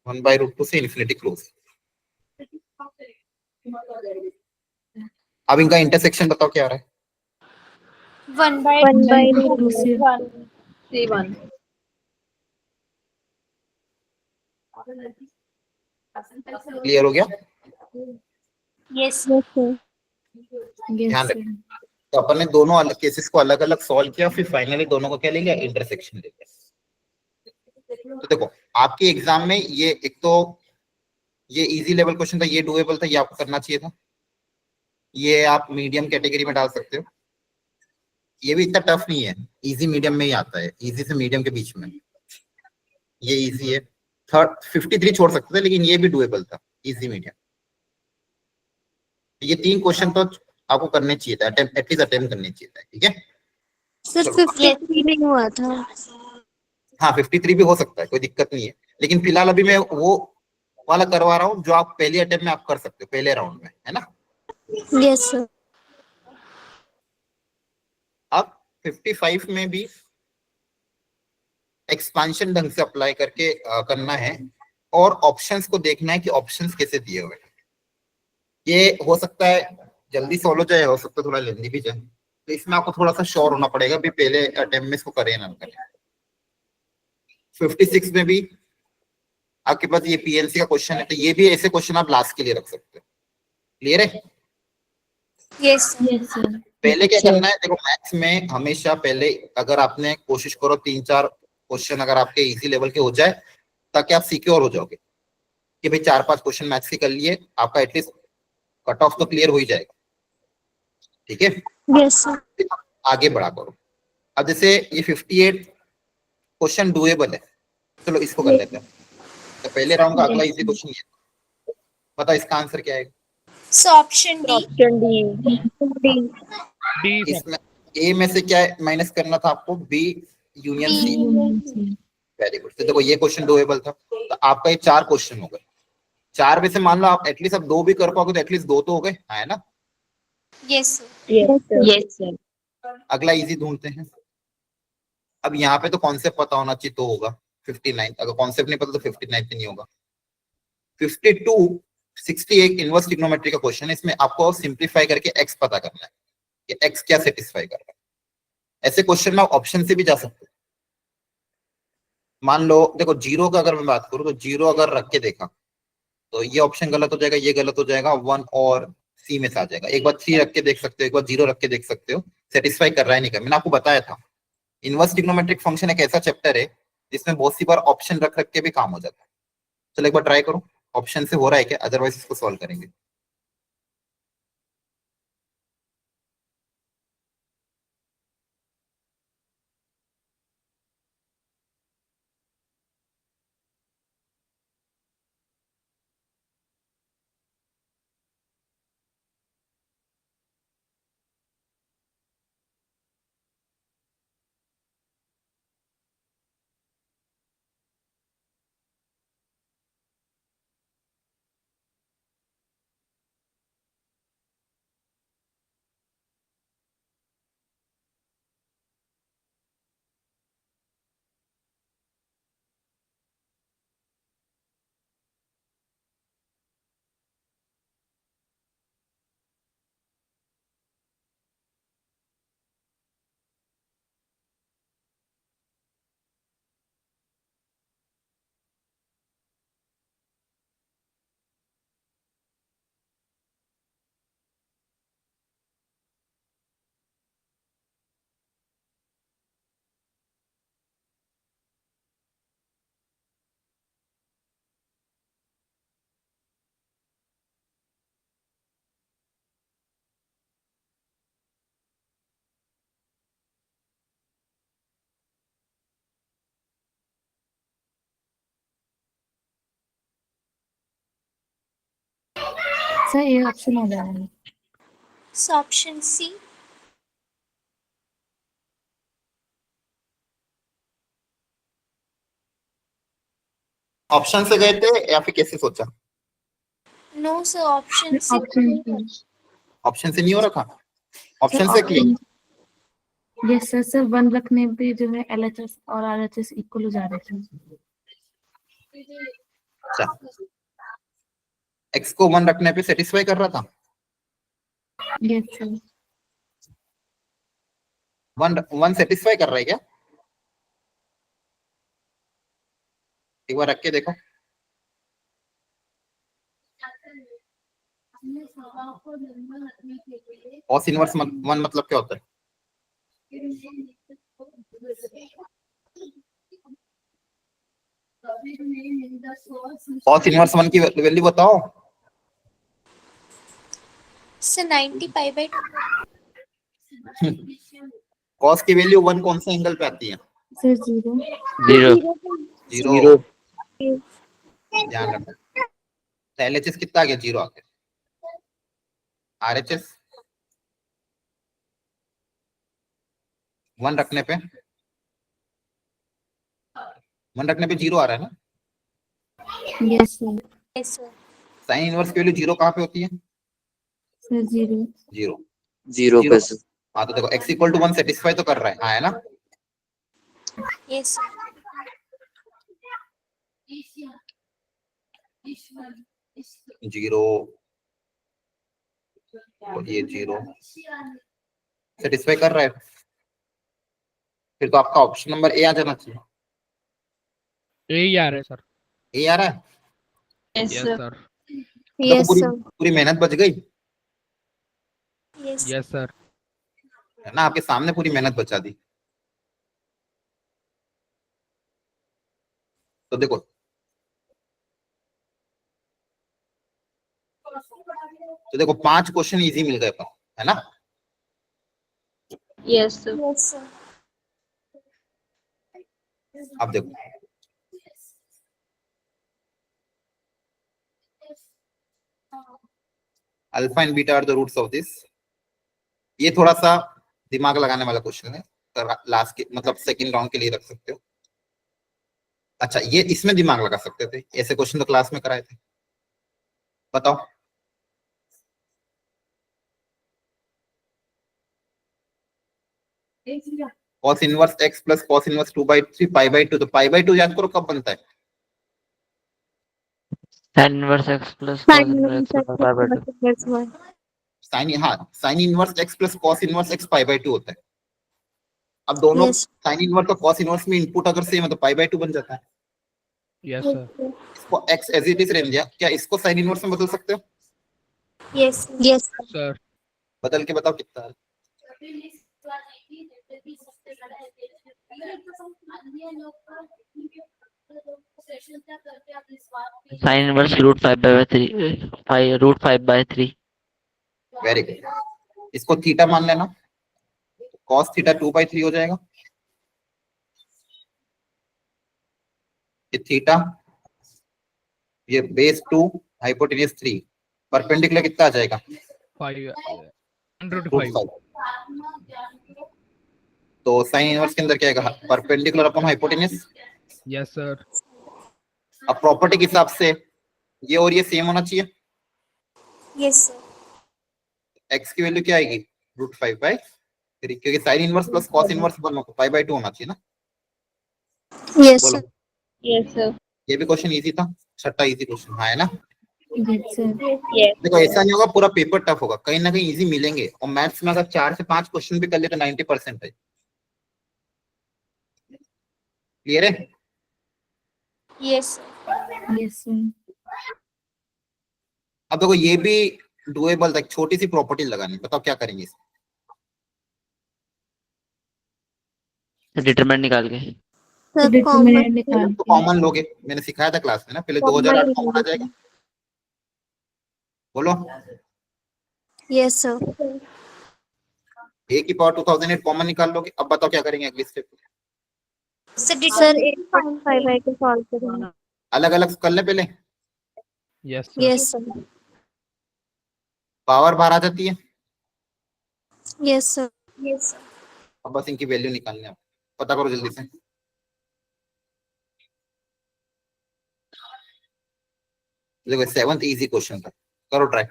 One by root two से इन्फिनिटी क्लोज। अब इनका इंटरसेक्शन बताओ क्या आ रहा है, 1/2 से 1. C1. क्लियर हो गया। Yes. Yes, sir. Yes, ध्यान sir. तो अपन ने दोनों अलग केसेस को अलग अलग सॉल्व किया, फिर फाइनली दोनों को क्या ले लिया, इंटरसेक्शन ले लिया। तो देखो आपके एग्जाम में ये एक तो ये इजी लेवल क्वेश्चन था, ये डुएबल था, ये आपको करना चाहिए था। ये आप मीडियम कैटेगरी में डाल सकते हो। ये भी इतना टफ नहीं है, इजी मीडियम में ही आता है, इजी से मीडियम के बीच में। ये इजी है। 53 छोड़ सकते थे, लेकिन ये भी डुएबल था, इजी मीडियम। ये 3 क्वेश्चन तो आपको करने चाहिए था, एटलीस्ट अटेम्प्ट करने चाहिए था। ठीक है सर चलो। 53 नहीं हुआ था। हाँ 53 भी हो सकता है, कोई दिक्कत नहीं है, लेकिन फिलहाल अभी मैं वो वाला करवा रहा हूँ जो आप पहले अटेम्प्ट में आप कर सकते हो, पहले राउंड में, है ना। Yes sir. अब 55 में भी एक्सपांशन ढंग से अप्लाई करके करना है, और ऑप्शंस को देखना है कि ऑप्शंस कैसे दिए हुए हैं। ये हो सकता है जल्दी सॉल्व हो जाए, हो सकता है थोड़ा लेंदी भी जाए, तो इसमें आपको थोड़ा सा श्योर होना पड़ेगा भी पहले अटेम्प्ट में इसको करें ना करें। 56 में भी आपके पास ये पीएलसी का क्वेश्चन है, तो ये भी ऐसे क्वेश्चन आप लास्ट के लिए रख सकते हो। क्लियर है। Yes Yes, sir. पहले क्या Sir. करना है, देखो मैथ्स में हमेशा पहले अगर आपने कोशिश करो 3-4 क्वेश्चन अगर आपके इजी लेवल के हो जाए, ताकि आप सिक्योर हो जाओगे कि भाई 4-5 क्वेश्चन मैथ्स के कर लिए, आपका एटलीस्ट कट ऑफ तो क्लियर हो ही जाएगा। ठीक है यस सर। आगे बढ़ा करो। अब जैसे ये 58 क्वेश्चन डुएबल है, चलो इसको कर लेते हैं। तो पहले राउंड का अगला इजी क्वेश्चन ये, बताओ इसका आंसर क्या है। So option D. Option D. D. D sir. इसमें ए में से क्या माइनस करना था आपको, बी यूनियन B. सी। Yes, very good. तो देखो ये क्वेश्चन डुएबल था, तो आपका ये 4 क्वेश्चन हो गए। 4 में से मान लो आप एटलीस्ट अब 2 भी कर पाओगे, तो एटलीस्ट 2 तो हो गए, है ना। Yes Yes, yes, sir. अगला इजी ढूंढते हैं। अब यहाँ पे तो कॉन्सेप्ट पता होना चाहिए तो होगा 59, अगर कॉन्सेप्ट नहीं पता तो 59 पे नहीं होगा। 52 68 इनवर्स ट्रिग्नोमेट्री का क्वेश्चन है, इसमें आपको सिंप्लीफाई करके एक्स पता करना है कि एक्स क्या सेटिस्फाई कर रहा है। ऐसे क्वेश्चन में आप ऑप्शन से भी जा सकते हो। मान लो देखो जीरो का अगर मैं बात करूं, तो जीरो अगर रख के देखा तो ये ऑप्शन गलत हो जाएगा, ये गलत हो जाएगा, 1 और सी में से आ जाएगा। एक बार 3 रख के देख सकते हो, एक बार 0 रख के देख सकते हो, सेटिस्फाई कर रहा है नहीं कर। मैंने आपको बताया था इनवर्स ट्रिग्नोमेट्रिक फंक्शन एक ऐसा चैप्टर है जिसमें बहुत सी बार ऑप्शन रख रख के भी काम हो जाता है। चलो एक बार ट्राई करो ऑप्शन से हो रहा है क्या, अदरवाइज इसको सॉल्व करेंगे। सर ये ऑप्शन हो जाएगा। So option C. ऑप्शन से गए थे या फिर कैसे सोचा। No sir option C. Option option से नहीं हो रखा, ऑप्शन से option clear. Yes sir. Sir 1 रखने पे जो है एलएचएस और आरएचएस इक्वल हो जा रहे थे। अच्छा एक्स को 1 रखने पे सेटिस्फाई कर रहा था। Yes sir. 1 सेटिस्फाई कर रहा है क्या, एक बार रख के देखो। कॉस इनवर्स 1 मतलब क्या होता है? कॉस इनवर्स 1 की वैल्यू बताओ। Sir 90 pi by 2। कॉस की वैल्यू 1 कौन से एंगल पे आती है? Sir zero. जीरो। ध्यान रखना। एलएचएस कितना आ गया? जीरो आ गया। आरएचएस 1 रखने पे 0 आ रहा है ना? Yes sir. Yes sir. Sine inverse की वैल्यू 0 कहाँ पे होती है? Sir zero. जीरो। जीरो पे सर। हाँ तो देखो x इक्वल टू 1 सेटिस्फाई तो कर रहा है, हाँ है ना? Yes sir. जीरो और ये जीरो सेटिस्फाई कर रहा है, फिर तो आपका ऑप्शन नंबर ए आ जाना चाहिए। यही आ रहा है सर। ए आ रहा है? Yes yes sir. सर। देखो यस सर। पूरी मेहनत बच गई यस यस सर। है ना, आपके सामने पूरी मेहनत बचा दी। तो देखो तो देखो 5 क्वेश्चन इजी मिल गए अपन, है ना? Yes sir. Yes sir. अब देखो alpha and beta are the roots of this. ये थोड़ा सा दिमाग लगाने वाला क्वेश्चन है, लास्ट के मतलब सेकंड राउंड के लिए रख सकते हो। अच्छा ये इसमें दिमाग लगा सकते थे, ऐसे क्वेश्चन तो क्लास में कराए थे। बताओ cos inverse x plus cos inverse 2/3 pi by 2, तो पाई बाई 2 याद करो कब बनता है? tan inverse x plus cos sine inverse x inverse pi by 2। Plus 1। Sine, हाँ sine inverse x plus cos inverse x pi by 2 होता है। अब दोनों यस। साइन इनवर्स और cos इनवर्स में इनपुट अगर सेम है तो पाई बाई 2 बन जाता है। Yes sir. इसको x एज इट इज रहने दिया, क्या इसको साइन इनवर्स में बदल सकते हो? Yes yes. सर। बदल के बताओ कितना है? sin inverse √5/3 very good. इसको थीटा मान लेना, cos थीटा 2/3 हो जाएगा। ये थीटा, ये बेस 2, हाइपोटेन्यूज 3, परपेंडिकुलर कितना आ जाएगा? 5 √5। तो साइन इनवर्स के अंदर क्या आएगा? Perpendicular upon hypotenuse. Yes sir. अब प्रॉपर्टी के हिसाब से ये और ये सेम होना चाहिए। Yes sir. x की वैल्यू क्या आएगी? √5/3, क्योंकि sine inverse plus cos inverse बनो तो पाई बाई 2 होना चाहिए ना। यस बोलो। सर। Yes sir. ये भी क्वेश्चन इजी था, छठा इजी क्वेश्चन, हाँ है ना? Yes sir. यस देखो ऐसा नहीं होगा पूरा पेपर टफ होगा, कहीं ना कहीं इजी मिलेंगे, और मैथ्स में अगर 4 से 5 क्वेश्चन भी कर ले तो 90% है। क्लियर है? Yes yes sir. अब देखो ये भी डुएबल था, एक छोटी सी प्रॉपर्टी लगानी, बताओ क्या करेंगे इसमें? डिटरमिनेंट निकाल के। सर डिटरमिनेंट कॉमन निकाल तो के। कॉमन लोगे, मैंने सिखाया था क्लास में ना, पहले 2008 कॉमन आ जाएगा। बोलो। Yes sir. a की पावर 2008 कॉमन निकाल लोगे। अब बताओ क्या करेंगे अगली स्टेप? सर। सर 8.5 को सॉल्व करेंगे। अलग अलग कर ले पहले, yes sir. Yes sir. Power बाहर आ जाती है। Yes sir. Yes sir. अब बस इनकी वैल्यू निकालनी है, पता करो जल्दी से। देखो 7th इजी क्वेश्चन था, करो ट्राई।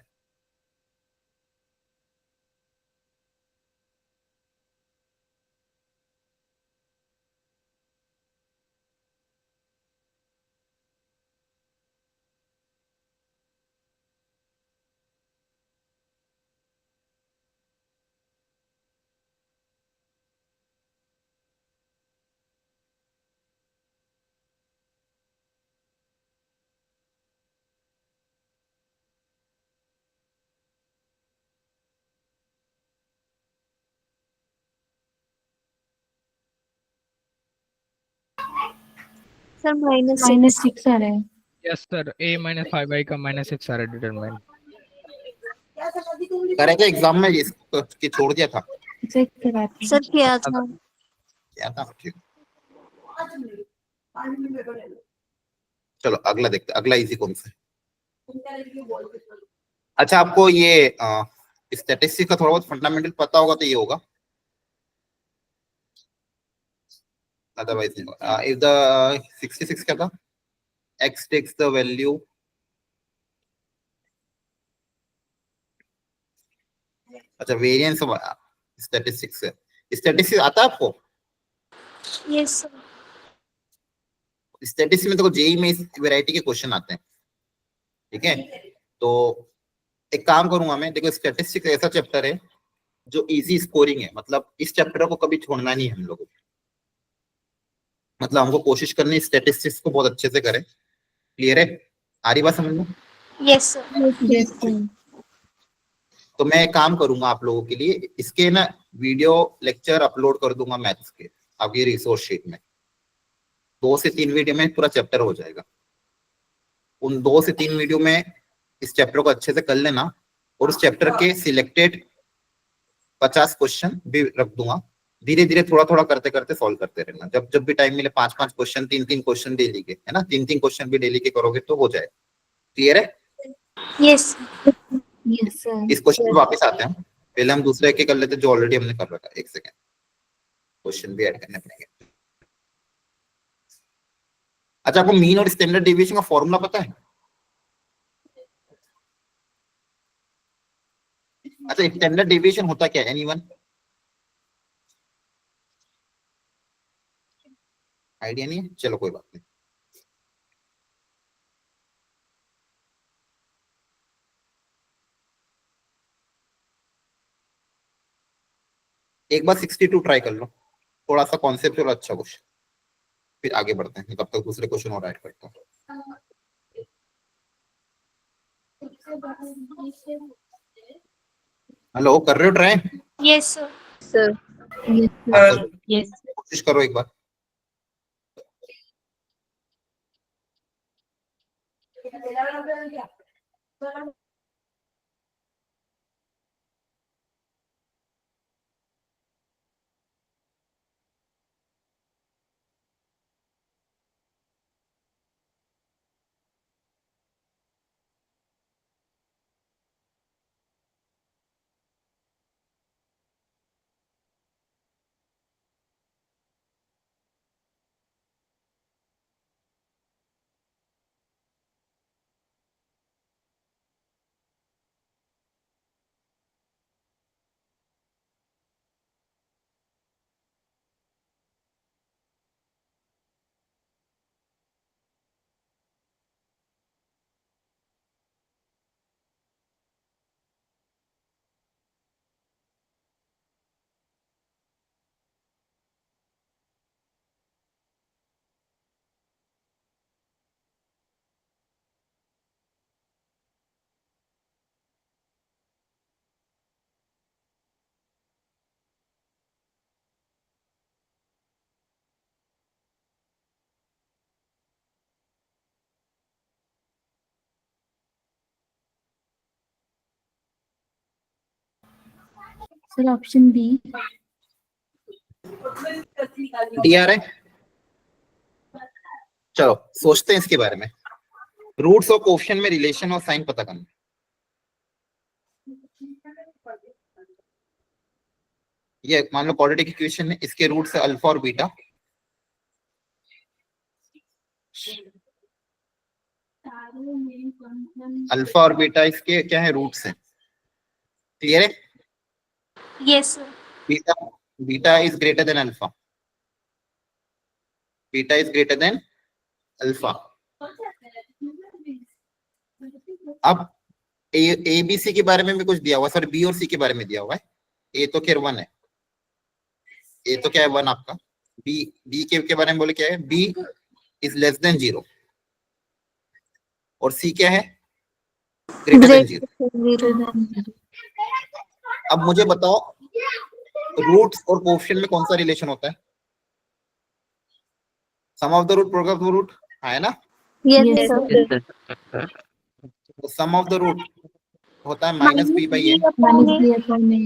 सर माइनस -6 आ रहा है। Yes, sir. A minus 5y का -6 आ रहा है determine. करेक्ट एग्जाम में इसको कि छोड़ दिया था चेक कराते हैं। सर किया था। क्या था ठीक। चलो अगला देखते हैं, अगला इजी कौन सा है। अच्छा आपको ये स्टैटिस्टिक्स का थोड़ा बहुत फंडामेंटल पता होगा तो ये होगा, अदरवाइज इफ द 66 क्या था, x takes the value, अच्छा वेरिएंस स्टैटिस्टिक्स से, स्टैटिस्टिक्स आता है आपको? Yes sir. स्टैटिस्टिक्स में तो जेई में इस वैरायटी के क्वेश्चन आते हैं, ठीक है। तो एक काम करूंगा मैं, देखो स्टैटिस्टिक्स ऐसा चैप्टर है जो इजी स्कोरिंग है, मतलब इस चैप्टर को कभी छोड़ना नहीं है हम लोगों को, मतलब हमको कोशिश करनी है स्टैटिस्टिक्स को बहुत अच्छे से करें। क्लियर है, आ रही बात समझ में? Yes sir. Yes sir. तो मैं एक काम करूंगा आप लोगों के लिए, इसके ना वीडियो लेक्चर अपलोड कर दूंगा मैथ्स के आपकी रिसोर्स शीट में। 2 से 3 वीडियो में पूरा चैप्टर हो जाएगा। उन 2 से 3 वीडियो में इस चैप्टर को अच्छे से कर लेना, और उस चैप्टर के सिलेक्टेड 50 क्वेश्चन भी रख दूंगा। धीरे धीरे थोड़ा थोड़ा करते करते सॉल्व करते रहना, जब जब भी टाइम मिले 5-5 क्वेश्चन, 3-3 क्वेश्चन डेली के, है ना, 3-3 क्वेश्चन भी डेली के करोगे तो हो जाएगा। क्लियर है? Yes yes sir. इस क्वेश्चन पे वापस आते हैं, पहले हम दूसरे के कर लेते जो ऑलरेडी हमने कर रखा है। एक सेकेंड, क्वेश्चन भी ऐड करने पड़ेंगे। अच्छा आपको मीन और स्टैंडर्ड डेविएशन का फॉर्मूला पता है? अच्छा स्टैंडर्ड डेविएशन होता क्या है, एनीवन आइडिया नहीं है? चलो कोई बात नहीं। एक बार 62 ट्राई कर लो, थोड़ा सा कॉन्सेप्चुअल अच्छा क्वेश्चन, फिर आगे बढ़ते हैं, तब तक दूसरे क्वेश्चन और ऐड करता हूँ। हेलो, कर रहे हो try? Yes sir. Sir. Yes हाँ, सर। तो यस। कोशिश करो एक बार। Sir option B. डी आ रहा है? चलो सोचते हैं इसके बारे में। रूट्स और कोएफिशिएंट में रिलेशन और साइन पता करना। ये मान लो क्वाड्रेटिक इक्वेशन है, इसके रूट्स है अल्फा और बीटा। अल्फा और बीटा इसके क्या है, रूट्स हैं। क्लियर है? Yes sir. Beta beta is greater then alpha, beta is greater then alpha. अब ए बी सी के बारे में भी कुछ दिया हुआ है सर, बी और सी के बारे में दिया हुआ है। ए तो खैर 1 है, ए तो क्या है 1 आपका। बी के बारे में बोले क्या है, बी इज लेस देन 0, और सी क्या है, ग्रेटर देन 0। अब मुझे बताओ रूट्स और कोएफिशिएंट में कौन सा रिलेशन होता है? Sum of the root product of the root है ना, Yes, Yes, sir. Yes, sir. तो सम ऑफ द रूट होता है minus B by A minus B upon A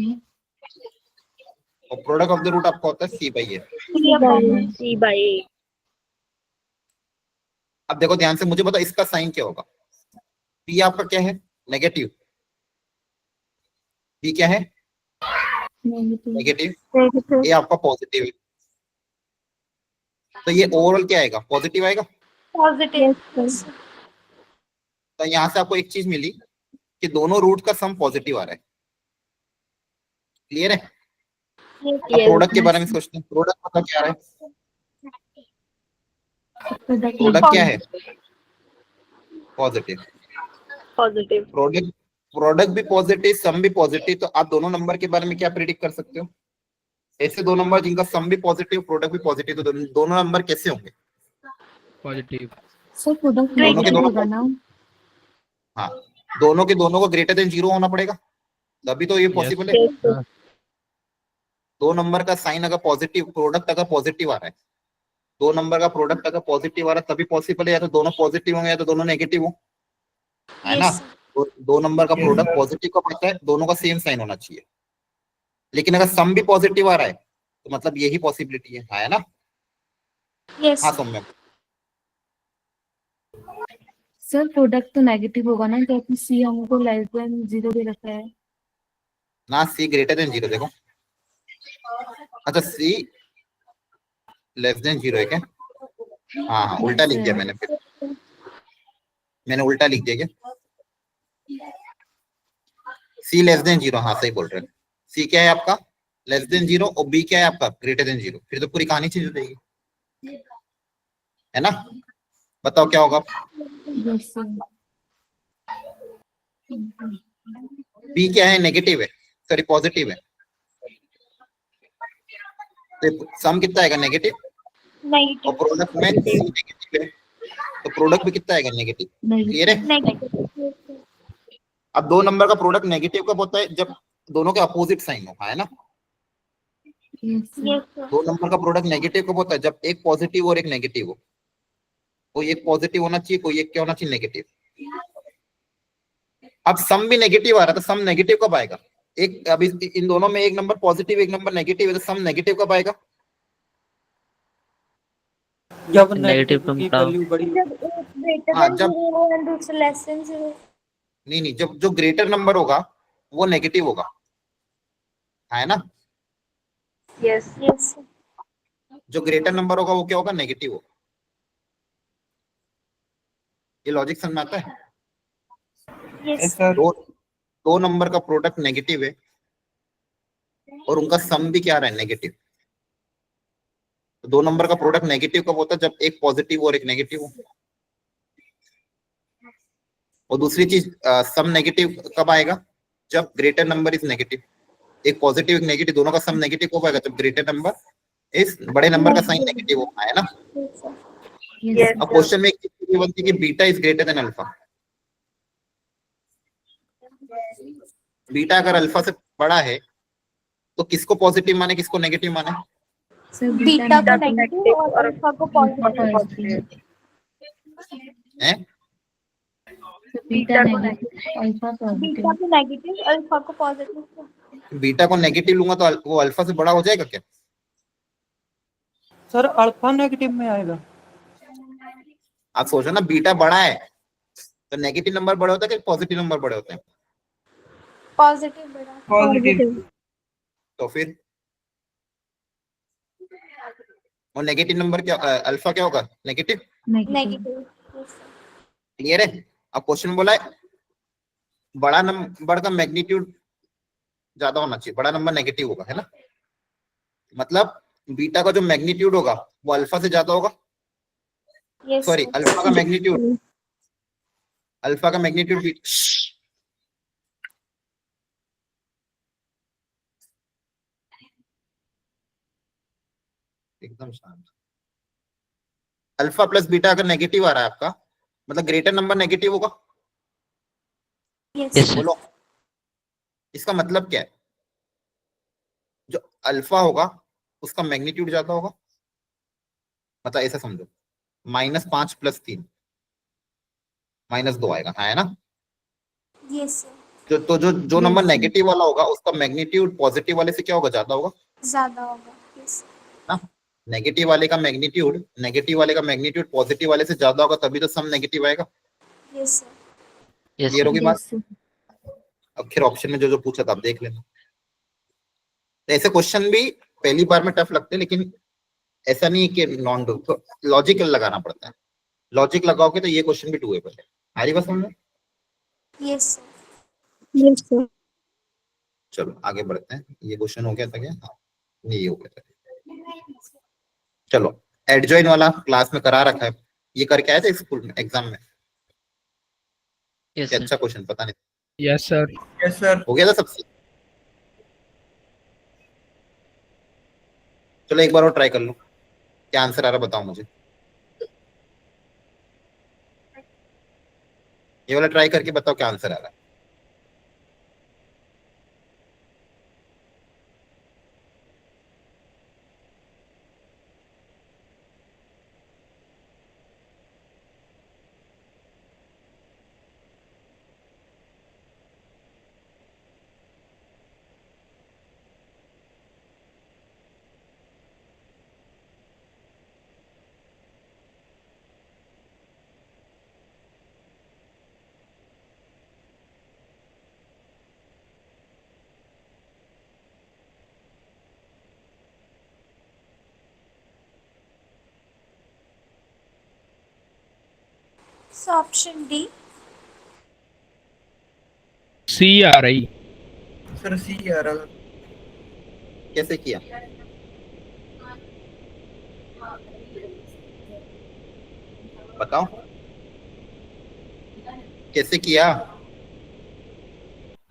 और प्रोडक्ट ऑफ द रूट आपका होता है C by A. C by A. अब देखो ध्यान से, मुझे बताओ इसका साइन क्या होगा। पी आपका क्या है, नेगेटिव, पी क्या है नेगेटिव नेगेटिव, Negative. ए आपका पॉजिटिव है, तो ये ओवरऑल क्या आएगा, पॉजिटिव आएगा। Positive. Yes, sir. तो यहाँ से आपको एक चीज मिली कि दोनों रूट का सम पॉजिटिव आ रहा है। क्लियर है। Yes. अब प्रोडक्ट के बारे में सोचते हैं, प्रोडक्ट मतलब क्या है, प्रोडक्ट प्रोडक्ट क्या है पॉजिटिव, Positive. प्रोडक्ट प्रोडक्ट भी पॉजिटिव सम भी पॉजिटिव, तो आप दोनों नंबर के बारे में क्या प्रिडिक्ट कर सकते हो, ऐसे दो नंबर जिनका सम भी पॉजिटिव प्रोडक्ट भी पॉजिटिव, तो दोनों नंबर कैसे होंगे। Positive. सर प्रोडक्ट दोनों के नेगेटिव दोनों होगा ना। हाँ, दोनों के दोनों को ग्रेटर देन जीरो होना पड़ेगा, तभी तो ये Yes. पॉसिबल है। Yes, sir. दो नंबर का साइन अगर पॉजिटिव, प्रोडक्ट अगर पॉजिटिव आ रहा है, दो नंबर का प्रोडक्ट अगर पॉजिटिव आ रहा है तभी पॉसिबल है, या तो दोनों पॉजिटिव होंगे या तो दोनों नेगेटिव हो, है ना। Yes. तो दो नंबर का प्रोडक्ट पॉजिटिव का पता है, दोनों का सेम साइन होना चाहिए, लेकिन अगर सम भी पॉजिटिव आ रहा है तो मतलब यही पॉसिबिलिटी है ना। Yes. हाँ सौम्य, सर प्रोडक्ट तो नेगेटिव होगा ना, क्योंकि सी हमको लेस देन जीरो दे रखा है। ना सी ग्रेटर देन जीरो, देखो अच्छा सी लेस देन जीरो है क्या, हाँ हाँ उल्टा लिख दिया मैंने, फिर मैंने उल्टा लिख दिया क्या, सी लेस देन जीरो, हाँ सही बोल रहे हैं। सी क्या है आपका लेस देन जीरो और बी क्या है आपका ग्रेटर देन जीरो, फिर तो पूरी कहानी चेंज हो जाएगी, है ना। बताओ क्या होगा, यस सर। बी क्या है नेगेटिव है, सॉरी पॉजिटिव है, तो सम कितना आएगा नेगेटिव, और Negative. प्रोडक्ट में सी नेगेटिव है तो प्रोडक्ट भी कितना आएगा नेगेटिव। क्लियर है। Negative. Yes, sir. अब दो नंबर का प्रोडक्ट नेगेटिव कब होता है, जब दोनों के अपोजिट साइन हो, है ना। Yes sir. Yes, sir. दो नंबर का प्रोडक्ट नेगेटिव कब होता है, जब एक पॉजिटिव और एक नेगेटिव हो, कोई एक पॉजिटिव होना चाहिए कोई एक क्या होना चाहिए नेगेटिव। अब सम भी नेगेटिव आ रहा था, सम नेगेटिव कब आएगा, एक अभी इन दोनों में एक नंबर पॉजिटिव एक नंबर नेगेटिव है, तो सम नेगेटिव कब आएगा, जब Negative नेगेटिव from की top. वैल्यू बड़ी जब एक greater हाँ, than जब- zero and दूसरा less than zero. नहीं नहीं, जब जो ग्रेटर नंबर होगा वो नेगेटिव होगा, है ना। Yes. Yes, sir. जो ग्रेटर नंबर होगा वो क्या होगा नेगेटिव होगा। ये लॉजिक समझ में आता है। Yes. सर दो नंबर का प्रोडक्ट नेगेटिव है और उनका सम भी क्या आ रहा है नेगेटिव, तो दो नंबर का प्रोडक्ट नेगेटिव कब होता है, जब एक पॉजिटिव और एक नेगेटिव हो। और दूसरी चीज सम नेगेटिव कब आएगा, जब ग्रेटर नंबर इज नेगेटिव, एक पॉजिटिव एक नेगेटिव दोनों का सम नेगेटिव कब आएगा, जब ग्रेटर नंबर इस बड़े नंबर का साइन नेगेटिव होता है ना। Yes, sir. यस अब क्वेश्चन में एक चीज ये बनती है कि beta is greater then alpha, beta अगर अल्फा से बड़ा है तो किसको पॉजिटिव माने किसको नेगेटिव माने, सर Beta को negative और alpha को positive. पॉजिटिव। हैं। Beta negative alpha positive. Beta को negative, alpha को positive. बीटा को नेगेटिव लूंगा तो वो अल्फा से बड़ा हो जाएगा क्या, सर अल्फा नेगेटिव में आएगा। आप सोचो ना बीटा बड़ा है तो नेगेटिव नंबर बड़े होते हैं कि पॉजिटिव नंबर बड़े होते हैं, Positive बड़ा. पॉजिटिव तो फिर और नेगेटिव नंबर क्या अल्फा क्या होगा negative. Negative. Negative. Yes, sir. Clear है। अब क्वेश्चन बोला है बड़ा नंबर का मैग्नीट्यूड ज्यादा होना चाहिए, बड़ा नंबर नेगेटिव होगा, है ना। मतलब बीटा का जो मैग्नीट्यूड होगा वो अल्फा से ज्यादा होगा, Yes, सॉरी sir. अल्फा का मैग्नीट्यूड, अल्फा का मैग्नीट्यूड एकदम शांत। अल्फा प्लस बीटा अगर नेगेटिव आ रहा है आपका मतलब ग्रेटर नंबर नेगेटिव होगा। Yes. Yes, sir. बोलो इसका मतलब क्या है, जो अल्फा होगा उसका मैग्नीट्यूड ज्यादा होगा, मतलब ऐसा समझो -5 + 3 -2 आएगा, है ना? यस सर, जो नंबर नेगेटिव वाला होगा उसका मैग्नीट्यूड पॉजिटिव वाले से क्या होगा, ज्यादा होगा ज्यादा होगा। यस ना? नेगेटिव वाले का मैग्नीट्यूड पॉजिटिव वाले से ज्यादा होगा, तभी तो सम नेगेटिव आएगा। Yes sir, Yes, clear sir. होगी बात? अब फिर ऑप्शन में जो पूछा था आप देख लेना। तो ऐसे क्वेश्चन भी पहली बार में टफ लगते हैं, लेकिन ऐसा नहीं है कि नॉन डू, तो लॉजिकल लगाना पड़ता है। लॉजिक लगाओगे तो ये क्वेश्चन भी डूएबल है। आ रही बात समझ में? Yes sir, Yes, sir. चलो आगे बढ़ते हैं। ये क्वेश्चन हो गया था क्या? हाँ, नहीं ये हो गया था। चलो, एडजॉइन वाला क्लास में करा रखा है, ये करके आए थे स्कूल में एग्जाम में? Yes, ये sir. अच्छा क्वेश्चन, पता नहीं यस सर। Yes sir. हो गया था सबसे। चलो एक बार और ट्राई कर लो, क्या आंसर आ रहा बताओ मुझे। ये वाला ट्राई करके बताओ क्या आंसर आ रहा है। So option D. सी आ रही। सर सी आ रहा। कैसे किया? बताओ कैसे किया?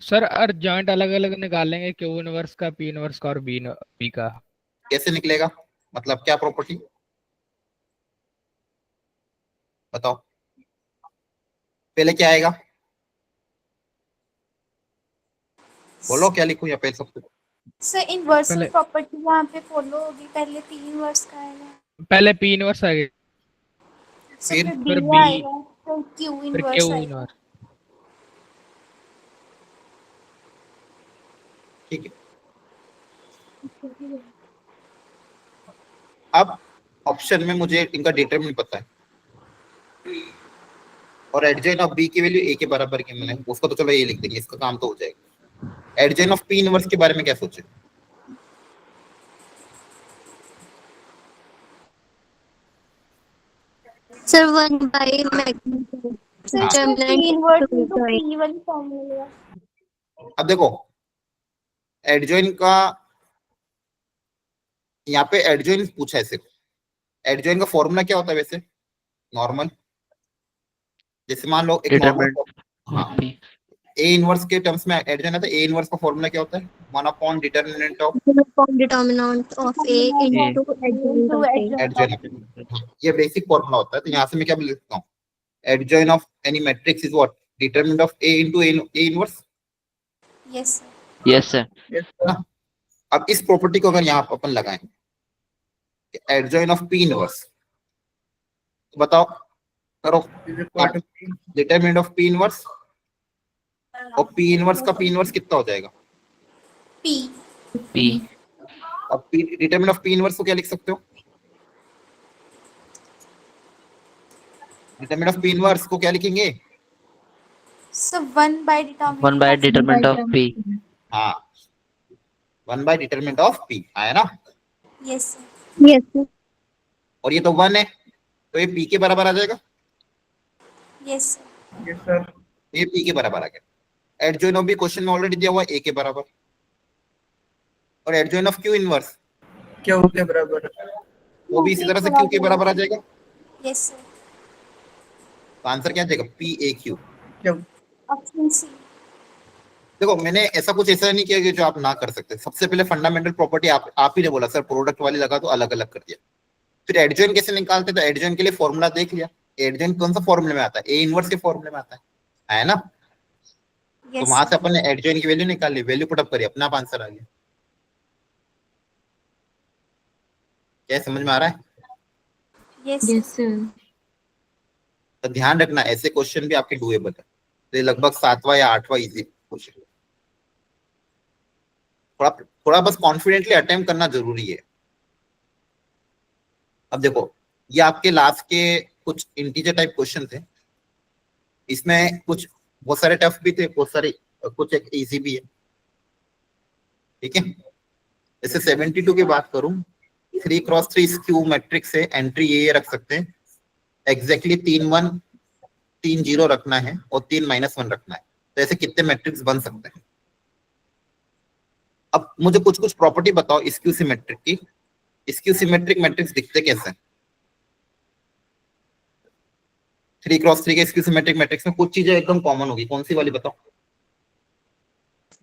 सर अर्जेंट अलग अलग निकालेंगे, क्यू इनवर्स का, पी इनवर्स का और बी का। कैसे निकलेगा, मतलब क्या प्रॉपर्टी बताओ। पहले क्या आएगा, बोलो क्या लिखूं, या पहले सबसे सर इनवर्स पहले- प्रॉपर्टी वहाँ पे फॉलो होगी, पहले पी इनवर्स का आएगा, पहले पी इनवर्स आएगा, सर फिर फिर बी B, आएगा, फिर क्यू फिर इनवर्स क्यू आएगा। इनवर्स। ठीक है। अब ऑप्शन में मुझे इनका डिटरमिनेंट पता है, और एडजॉइन ऑफ बी की वैल्यू ए के बराबर की मैंने उसको, तो चलो ये लिख देंगे, इसका काम तो हो जाएगा। एडजॉइन ऑफ पी इनवर्स के बारे में क्या सोचे? Sir, 1 by magnitude. सर हाँ। इसमें Determinant पी इनवर्स to तो join. पी वाली फॉर्मूला। अब देखो एडजॉइन का, यहाँ पे एडजॉइन पूछा है सिर्फ। एडजॉइन का फॉर्मूला क्या होता है वैसे नॉर्मल? जैसे मान लो एक normal, Determinant of P. A inverse के टर्म्स में एडजॉइन आता है। ए इनवर्स का फॉर्मूला क्या होता है? 1 determinant of Determinant of A into adjoint of A. Adjoin. ये बेसिक फॉर्मूला होता है। तो यहाँ से मैं क्या बोल सकता हूँ, adjoin of any matrix is what, determinant of A into A inverse. Yes sir, Yes, sir. अब इस प्रॉपर्टी को अगर यहाँ अपन लगाएं, एडजॉइन ऑफ पी इनवर्स, तो बताओ करो, डिटरमिनेंट ऑफ पी इनवर्स, और पी इनवर्स का पी इनवर्स कितना हो जाएगा? पी। P. अब P determinant of P inverse को क्या लिख सकते हो? डिटरमिनेंट ऑफ पी इनवर्स को क्या लिखेंगे? Sir 1 by 1 by determinant of P. हाँ, 1 by डिटरमिनेंट ऑफ पी आया ना। Yes sir, Yes, sir. और ये तो 1 है, तो ये पी के बराबर आ जाएगा। Yes sir, yes sir. ये पी के बराबर आ गया। एडजॉइन ऑफ भी क्वेश्चन में ऑलरेडी दिया हुआ है, ए के बराबर। और एडजॉइन ऑफ क्यू इनवर्स क्या हो गया बराबर? वो भी इसी तरह से क्यू के बराबर आ जाएगा। यस सर, तो आंसर क्या आ जाएगा? P A Q. क्या? Option C. देखो मैंने ऐसा कुछ ऐसा नहीं किया कि जो आप ना कर सकते। सबसे पहले फंडामेंटल प्रॉपर्टी आप ही ने बोला सर प्रोडक्ट वाली लगा तो अलग अलग कर दिया। फिर एडजॉइन कैसे निकालते? तो एडजॉइन के लिए फॉर्मूला देख लिया। एडजॉइन कौन सा फॉर्मूले में आता है? ए इनवर्स के फॉर्मूले में आता है ना। तो यस वहां से अपन ने एडजॉइन की वैल्यू निकाल ली, वैल्यू पुट अप करी, अपना आंसर आ गया। क्या समझ में आ रहा है? Yes Yes, sir. तो ध्यान रखना ऐसे क्वेश्चन भी आपके डुएबल है। तो ये लगभग 7वां या 8वां इजी क्वेश्चन। थोड़ा थोड़ा बस कॉन्फिडेंटली अटेम्प्ट करना जरूरी है। अब देखो ये आपके लास्ट के कुछ इंटीजर टाइप क्वेश्चन थे, इसमें कुछ बहुत सारे टफ भी थे, बहुत सारे कुछ एक इजी भी है। ठीक है, जैसे 72 की बात करूं, 3x3 स्क्यू मैट्रिक्स है, एंट्री ये रख सकते हैं, एग्जैक्टली 3 1 3 0 रखना है और 3 -1 रखना है। तो ऐसे कितने मैट्रिक्स बन सकते हैं? अब मुझे कुछ कुछ प्रॉपर्टी बताओ स्क्यू सिमेट्रिक की। स्क्यू सिमेट्रिक मैट्रिक्स दिखते कैसे हैं? 3x3 के स्क्यू सिमेट्रिक मैट्रिक्स में कुछ चीजें एकदम कॉमन होगी, कौन सी वाली बताओ?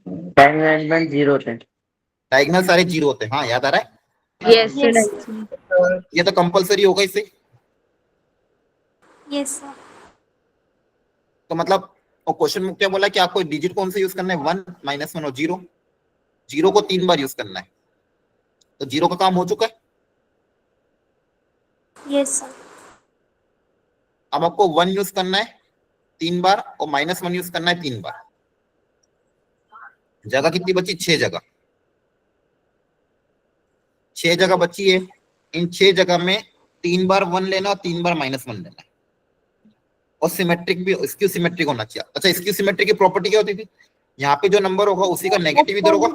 डायमेंशन 0 थे। डायगोनल सारे जीरो होते हैं, हाँ याद आ रहा है? Yes. यस ये तो कंपलसरी होगा इससे। Yes sir. तो मतलब क्वेश्चन में क्या बोला कि आपको डिजिट कौन से यूज करना है? 1 -1 और 0। 0 को 3 बार यूज करना है, तो 0 का काम हो चुका है। Yes sir. अब आपको 1 यूज करना है 3 बार और -1 यूज करना है 3 बार। जगह कितनी बची? 6 जगह। 6 जगह बची है। इन 6 जगह में 3 बार 1 लेना और 3 बार -1 लेना है। और सिमेट्रिक भी, स्क्यू सिमेट्रिक होना चाहिए। अच्छा, स्क्यू सिमेट्रिक की प्रॉपर्टी क्या होती थी? यहाँ पे जो नंबर होगा उसी का नेगेटिव इधर होगा,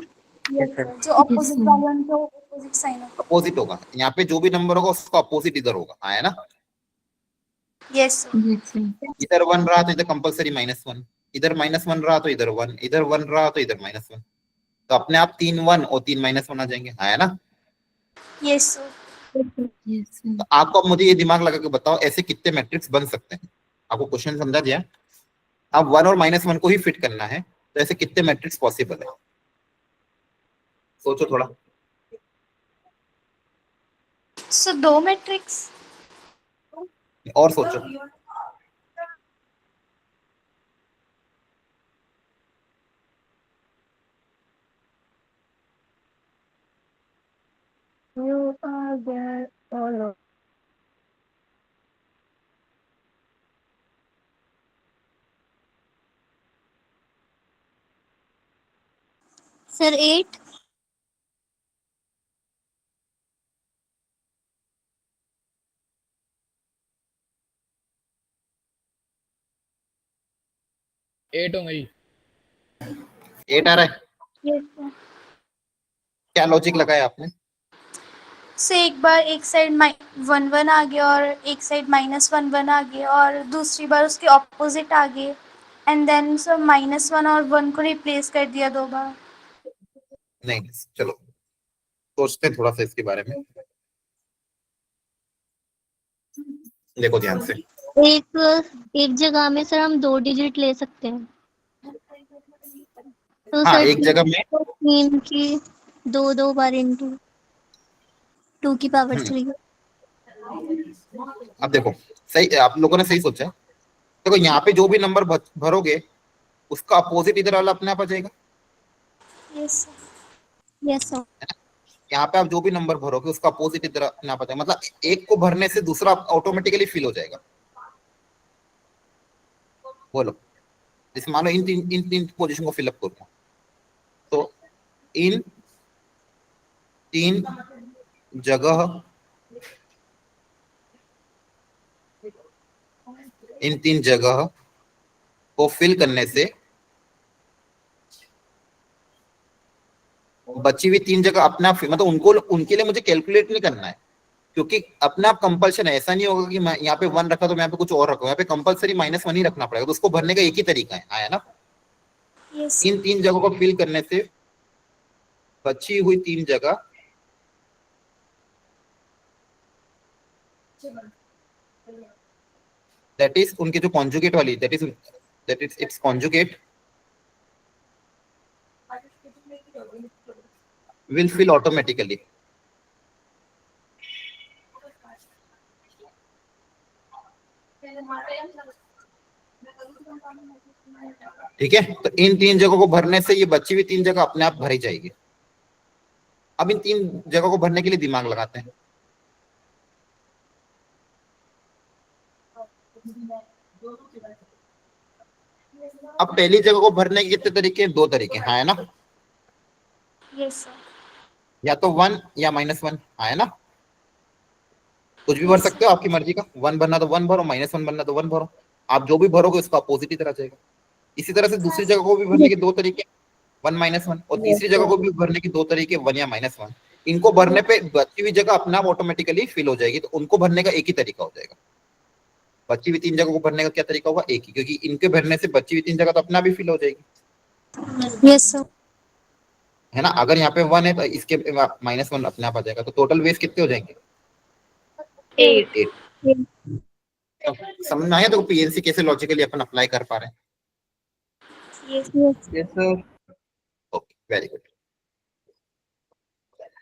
यस सर। जो अपोजिट वाला उनका अपोजिट साइन होगा। अपोजिट होगा। यहाँ पे जो भी नंबर होगा उसका अपोजिट इधर होगा, हाँ है ना? Yes sir. Yes, sir. इधर 1 रहा तो इधर कंपलसरी -1, इधर -1 रहा तो इधर 1, इधर 1 रहा तो इधर -1। तो अपने आप 3 1 और 3 -1 आ जाएंगे, हाँ है ना? Yes sir. Yes, sir. तो आपको अब मुझे ये दिमाग लगा के बताओ ऐसे कितने मैट्रिक्स बन सकते हैं। आपको क्वेश्चन समझा दिया, अब 1 और -1 को ही फिट करना है, तो ऐसे कितने मैट्रिक्स पॉसिबल है? सोचो थोड़ा। So 2 matrix. और सोचो। You are there all over. Sir 8। Eight हो गई। 8 आ रहा है? Yes sir. क्या लॉजिक लगाया आपने? से एक बार एक साइड 1 1 आ गया और एक साइड -1 1 आ गया और दूसरी बार उसके ऑपोजिट आ गए, एंड देन सर -1 और 1 को रिप्लेस कर दिया 2 बार। नहीं, चलो सोचते हैं थोड़ा सा इसके बारे में। देखो ध्यान से, एक जगह में सर हम 2 डिजिट ले सकते हैं। तो हाँ सर एक जगह में 3 की 2 बार इंटू 2 की पावर 3। अब देखो सही, आप लोगों ने सही सोचा है। देखो यहाँ पे जो भी नंबर भरोगे उसका अपोजिट इधर वाला अपने आप आ जाएगा। Yes sir. Yes sir. यहाँ पे आप जो भी नंबर भरोगे उसका अपोजिट इधर अपने आप आ जाएगा। मतलब एक को भरने से दूसरा ऑटोमेटिकली फिल हो जाएगा। बोलो, जैसे मानो इन तीन पोजीशन को फिलअप करूंगा, तो इन 3 जगह, इन 3 जगह को फिल करने से बची हुई 3 जगह अपने आप, मतलब उनको, उनके लिए मुझे कैलकुलेट नहीं करना है, क्योंकि अपने आप कंपल्शन है। ऐसा नहीं होगा कि मैं यहाँ पे 1 रखा तो मैं यहाँ पे कुछ और रखूं। यहाँ पे कंपल्सरी -1 ही रखना पड़ेगा। तो उसको भरने का एक ही तरीका है ना? यस इन 3 जगहों को फिल करने से बची हुई 3 जगह दैट इज उनके जो कॉन्जुगेट वाली, that is its conjugate will fill automatically. ठीक है, तो इन 3 जगहों को भरने से ये बची हुई 3 जगह अपने आप भरी जाएगी। अब इन 3 जगहों को भरने के लिए दिमाग लगाते हैं। अब पहली जगह को भरने के कितने तरीके हैं? 2 तरीके, हाँ है ना? Yes sir. या तो 1 या -1, हाँ है ना? कुछ भी भर सकते हो, आपकी मर्जी का। 1 भरना तो 1 भरो, -1 भरना तो 1 भरो। आप जो भी भरोगे उसका अपोजिट ही तरह जाएगा। इसी तरह से दूसरी जगह को भी भरने के 2 तरीके, 1 -1, और तीसरी जगह को भी भरने के 2 तरीके, 1 या -1। इनको भरने पे बची हुई जगह अपने आप ऑटोमेटिकली फिल हो जाएगी, तो उनको भरने का एक ही तरीका हो जाएगा। बची हुई 3 जगह को भरने का क्या तरीका होगा? एक ही, क्योंकि इनके भरने से बची हुई 3 जगह तो अपने आप ही फिल हो जाएगी, यस सर। है ना? अगर यहाँ पे 1 है तो इसके -1 अपने आप आ जाएगा, तो टोटल वेज कितने हो जाएंगे? 8. 8। समझ में आया तो पीएनसी कैसे लॉजिकली अपन अप्लाई कर पा रहे हैं? Yes. Yes sir. Okay, very good.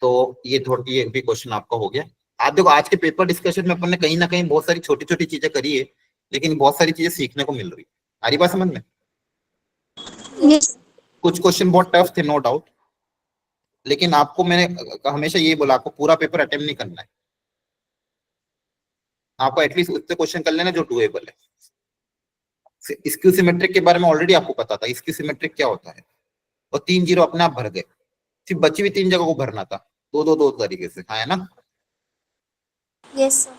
तो ये भी क्वेश्चन आपका हो गया। आप देखो, आज के पेपर डिस्कशन में अपन ने कहीं ना कहीं बहुत सारी छोटी छोटी चीजें करी है, लेकिन बहुत सारी चीजें सीखने को मिल रही है। आ रही बात समझ में? यस। कुछ क्वेश्चन बहुत टफ थे, नो डाउट, लेकिन आपको मैंने हमेशा ये बोला, आपको पूरा पेपर अटेम्प्ट नहीं करना है। आपको एटलीस्ट उतने क्वेश्चन कर लेना जो डुएबल है। स्क्यू सिमेट्रिक के बारे में ऑलरेडी आपको पता था, स्क्यू सिमेट्रिक क्या होता है, और 3 जीरो अपने आप भर गए। सिर्फ बची हुई 3 जगह को भरना था, दो तरीके से, हाँ है ना? Yes sir.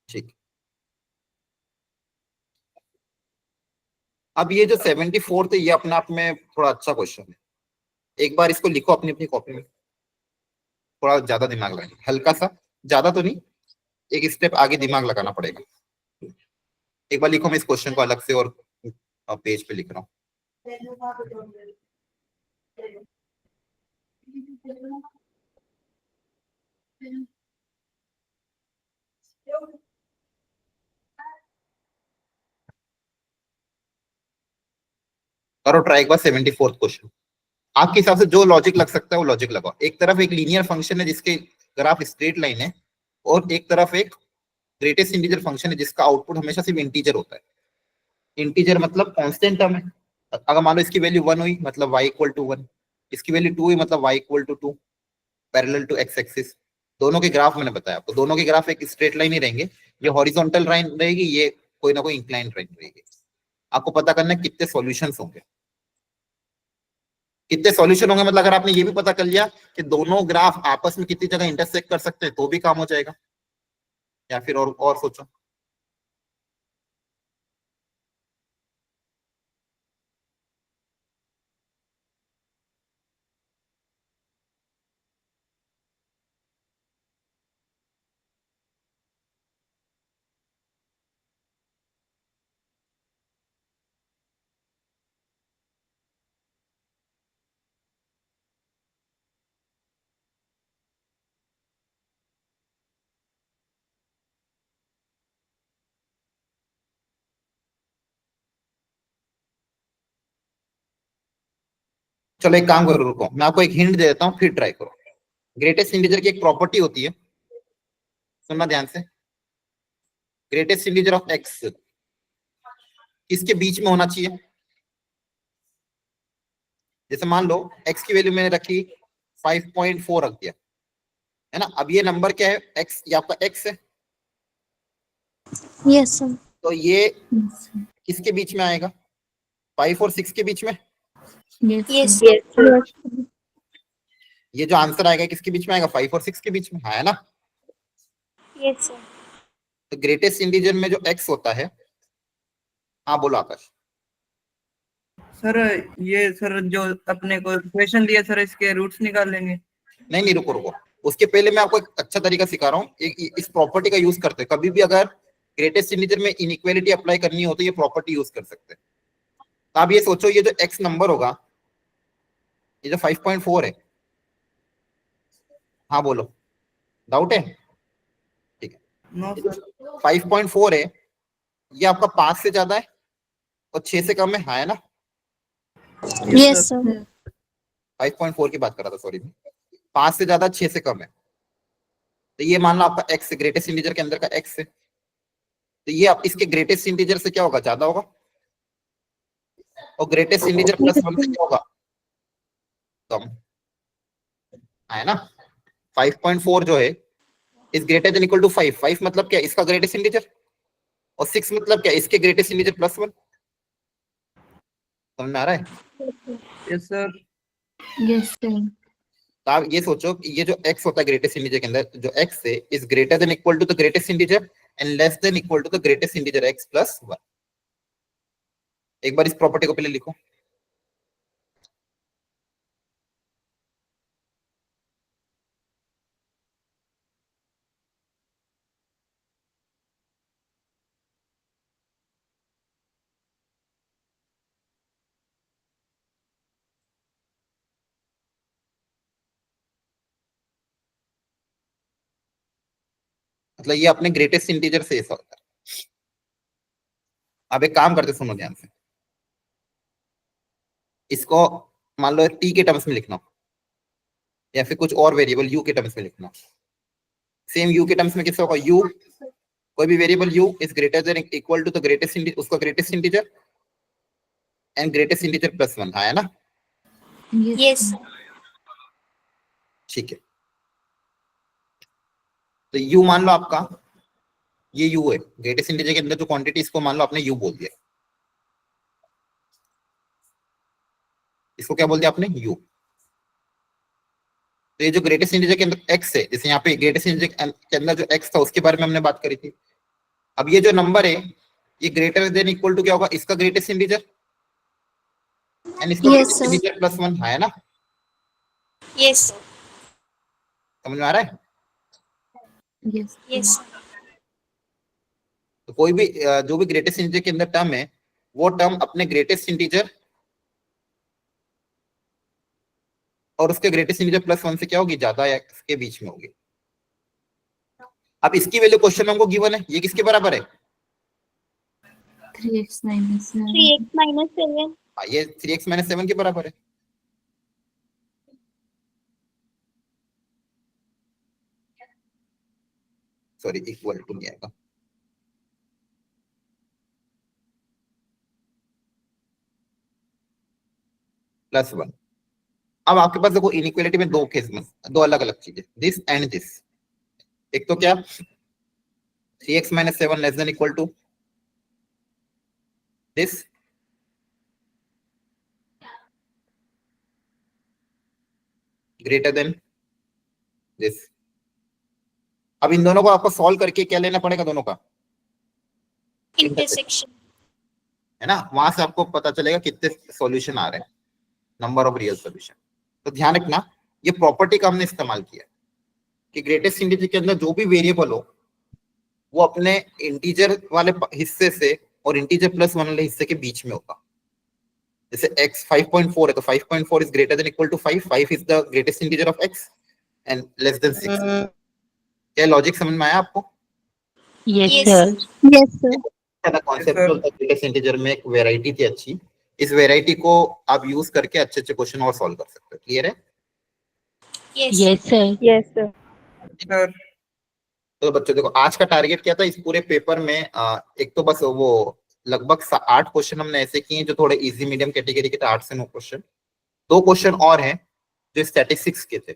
ठीक। अब ये जो 74 थे, ये अपने आप में थोड़ा अच्छा क्वेश्चन है। एक बार इसको लिखो अपनी अपनी कॉपी में, थोड़ा ज्यादा दिमाग लगाइए, हल्का सा, ज्यादा तो नहीं, एक स्टेप आगे दिमाग लगाना पड़ेगा। एक बार लिखो, मैं इस क्वेश्चन को अलग से और पेज पे लिख रहा हूँ। करो ट्राई एक बार 74th क्वेश्चन। आपके हिसाब से जो लॉजिक लग सकता है वो लॉजिक लगाओ। एक तरफ एक लीनियर फंक्शन है जिसके ग्राफ स्ट्रेट लाइन है, और एक तरफ एक ग्रेटेस्ट इंटीजर फंक्शन है जिसका आउटपुट हमेशा सिर्फ इंटीजर होता है। इंटीजर मतलब कांस्टेंट टर्म है। अगर मान लो इसकी वैल्यू 1 हुई मतलब y इक्वल टू 1, इसकी वैल्यू 2 हुई मतलब y equal to 2, parallel to x axis. दोनों के ग्राफ मैंने बताया आपको, दोनों के ग्राफ एक स्ट्रेट लाइन ही रहेंगे। ये हॉरिजॉन्टल लाइन रहेगी, ये कोई ना कोई इंक्लाइंड लाइन रहेगी। आपको पता करना है कितने सॉल्यूशंस होंगे। कितने सॉल्यूशन होंगे मतलब अगर आपने ये भी पता कर लिया कि दोनों ग्राफ आपस में कितनी जगह इंटरसेक्ट कर सकते हैं तो भी काम हो जाएगा, या फिर और सोचो। चलो एक काम करो, रुको, मैं आपको एक हिंट दे देता हूँ, फिर ट्राई करो। ग्रेटेस्ट इंटीजर की एक प्रॉपर्टी होती है, सुनना ध्यान से। ग्रेटेस्ट इंटीजर ऑफ एक्स किसके बीच में होना चाहिए? जैसे मान लो x की वैल्यू मैंने रखी 5.4 रख दिया, है ना? अब ये नंबर क्या है? x, ये आपका x है, यस सर। तो ये किसके बीच में आएगा? 5 और 6 के बीच में। Yes yes. Yes sir. ये जो आंसर आएगा किसके बीच में आएगा? 5 और 6 के बीच में, हाँ है ना? Yes sir. तो ग्रेटेस्ट इंटीजर में जो x होता है, हाँ बोलो आकाश। सर ये सर जो अपने को क्वेश्चन दिया सर, इसके रूट्स निकाल लेंगे. नहीं नहीं, रुको रुको, उसके पहले मैं आपको एक अच्छा तरीका सिखा रहा हूँ। इस प्रॉपर्टी का यूज करते हैं कभी भी, अगर ग्रेटेस्ट इंटीजर में इनइक्वालिटी अप्लाई करनी हो तो ये प्रॉपर्टी यूज कर सकते हैं। तो आप ये सोचो, ये जो x नंबर होगा, ये जो 5.4 है, हाँ बोलो, डाउट है? ठीक है, नो सर. 5.4 है, ये आपका 5 से ज्यादा है और 6 से कम है, हाँ है ना? Yes sir. 5.4 की बात कर रहा था, सॉरी, 5 से ज्यादा 6 से कम है, तो ये मान लो आपका x ग्रेटेस्ट इंटीजर के अंदर का x है, तो ये आप इसके ग्रेटेस्ट इंटीजर से क्या होगा? ज्यादा होगा, और ग्रेटेस्ट इंटीजर +1 से क्या होगा? कम, है ना? 5.4 जो है is greater than equal to 5 मतलब क्या? इसका ग्रेटेस्ट इंटीजर, और 6 मतलब क्या, इसके ग्रेटेस्ट इंटीजर +1। समझ में आ रहा है? Yes sir. Yes sir. तो आप ये सोचो कि ये जो x होता है ग्रेटेस्ट इंटीजर के अंदर, जो x है is greater than equal to the greatest integer and less than equal to the greatest integer x + 1। एक बार इस प्रॉपर्टी को पहले लिखो। मतलब ये अपने ग्रेटेस्ट इंटीजर से ऐसा होता है। अब एक काम करते, सुनो ध्यान से, इसको मान लो t के टर्म्स में लिखना या फिर कुछ और वेरिएबल u के टर्म्स में लिखना। सेम u के टर्म्स में किसका होगा, u, कोई भी variable u is greater than equal to the greatest integer, उसका greatest integer and greatest integer +1, है ना? Yes. ठीक है, तो u मान लो आपका ये u है, ग्रेटेस्ट इंटीजर के अंदर जो क्वांटिटी, इसको मान लो आपने u बोल दिया, इसको क्या बोल दिया आपने, u। तो ये जो ग्रेटेस्ट इंटीजर के अंदर x है, जैसे यहाँ पे ग्रेटेस्ट इंटीजर के अंदर जो x था उसके बारे में हमने बात करी थी। अब ये जो नंबर है ये ग्रेटर देन इक्वल टू क्या होगा, इसका ग्रेटेस्ट इंटीजर एंड इसका Yes, ग्रेटेस्ट sir. इंटीजर +1, है ना? Yes. समझ में आ रहा है? Yes Yes. तो कोई भी जो भी ग्रेटेस्ट इंटीजर के अंदर टर्म है वो टर्म अपने ग्रेटेस्ट इंटीजर और उसके ग्रेटेस्ट इंटीजर +1 से क्या होगी, ज्यादा या इसके बीच में होगी। अब इसकी वैल्यू क्वेश्चन में हमको गिवन है, ये किसके बराबर है, 3x - 7। 3x - 7। ये 3x - 7 के बराबर है। सॉरी, इक्वल टू नहीं आएगा, +1। अब आपके पास देखो इनइक्वालिटी में दो केस में दो अलग अलग चीजें, दिस एंड दिस। एक तो क्या, 3x - 7 less than equal to this, greater than this. अब इन दोनों को आपको सॉल्व करके क्या लेना पड़ेगा, दोनों का Intersection. है ना, वहां से आपको पता चलेगा कितने सॉल्यूशन आ रहे हैं, नंबर ऑफ रियल सॉल्यूशन। तो ध्यान रखना, ये प्रॉपर्टी का हमने इस्तेमाल किया कि ग्रेटेस्ट इंटीजर के अंदर जो भी वेरिएबल हो वो अपने इंटीजर वाले हिस्से से और इंटीजर +1 वाले हिस्से के बीच में होगा। जैसे x 5.4 है तो 5.4 is greater than equal to 5, 5 is the greatest integer of x and less than 6। क्या लॉजिक समझ में आया आपको? Yes, Yes. sir. Yes sir. Conceptual greatest integer में एक वैरायटी थी अच्छी, इस वैरायटी को आप यूज करके अच्छे अच्छे क्वेश्चन और सॉल्व कर सकते हो। क्लियर है? Yes. Yes, sir. Yes sir. Sir तो बच्चों देखो, आज का टारगेट क्या था इस पूरे पेपर में, एक तो बस वो लगभग 8 क्वेश्चन हमने ऐसे किए हैं जो थोड़े इजी मीडियम कैटेगरी के थे, 8 से 9 क्वेश्चन। 2 क्वेश्चन और हैं जो स्टैटिस्टिक्स के थे,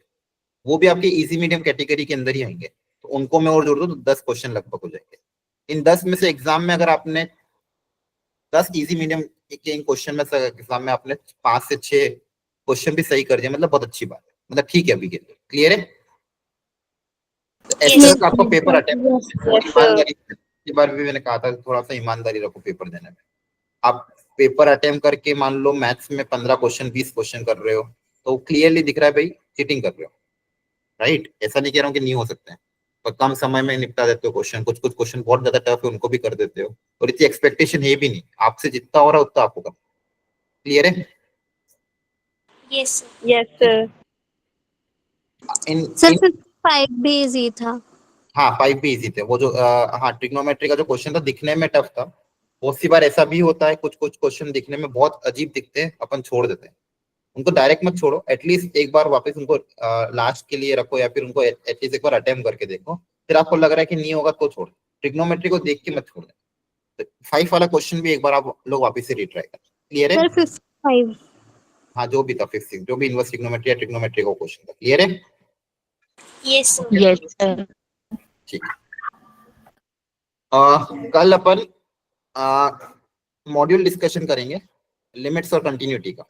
वो भी आपके इजी मीडियम कैटेगरी के अंदर ही आएंगे, तो उनको मैं और जोड़ दूं तो 10 क्वेश्चन लगभग हो जाएंगे। इन 10 में से एग्जाम में अगर आपने 10 इजी मीडियम के इन क्वेश्चन में से एग्जाम में आपने 5 से 6 क्वेश्चन भी सही कर दिया, मतलब बहुत अच्छी बात है, मतलब ठीक है अभी के लिए। क्लियर है? तो ऐसे Yes. करके आपको पेपर अटेम्प्ट, Yes, sir. ईमानदारी, इस बार भी मैंने कहा था थोड़ा सा ईमानदारी रखो पेपर देने में। आप पेपर अटेम्प्ट करके मान लो मैथ्स में 15 क्वेश्चन 20 क्वेश्चन कर रहे हो तो क्लियरली दिख रहा है भाई चीटिंग कर रहे हो, राइट? ऐसा नहीं कह रहा हूँ कि नहीं हो सकते हैं, पर कम समय में निपटा देते हो क्वेश्चन, कुछ कुछ क्वेश्चन बहुत ज्यादा टफ है उनको भी कर देते हो, और इतनी एक्सपेक्टेशन है भी नहीं, आपसे जितना हो रहा है उतना आपको करना। क्लियर है? Yes. Sir. Yes sir. इन सर फिर 5 भी इजी था। हाँ 5 भी इजी थे, वो जो हाँ ट्रिग्नोमेट्री का जो क्वेश्चन था दिखने में टफ था, बहुत सी बार ऐसा भी होता है, कुछ कुछ क्वेश्चन दिखने में बहुत अजीब दिखते हैं, अपन छोड़ देते हैं उनको, डायरेक्ट मत छोड़ो, एटलीस्ट एक बार वापस उनको लास्ट के लिए रखो या फिर उनको एटलीस्ट एक बार अटेम्प्ट करके देखो, फिर आपको लग रहा है कि नहीं होगा तो छोड़। ट्रिग्नोमेट्री को देख के मत छोड़ना, तो 5 वाला क्वेश्चन भी एक बार आप लोग वापस से रिट्राई करें। क्लियर है? सर 55। हाँ जो भी था फिक्सिंग, जो भी इनवर्स ट्रिग्नोमेट्री या ट्रिग्नोमेट्री का क्वेश्चन था। क्लियर है? Yes. Sir. Yes, sir. ठीक है। कल अपन मॉड्यूल डिस्कशन करेंगे लिमिट्स और कंटिन्यूटी का।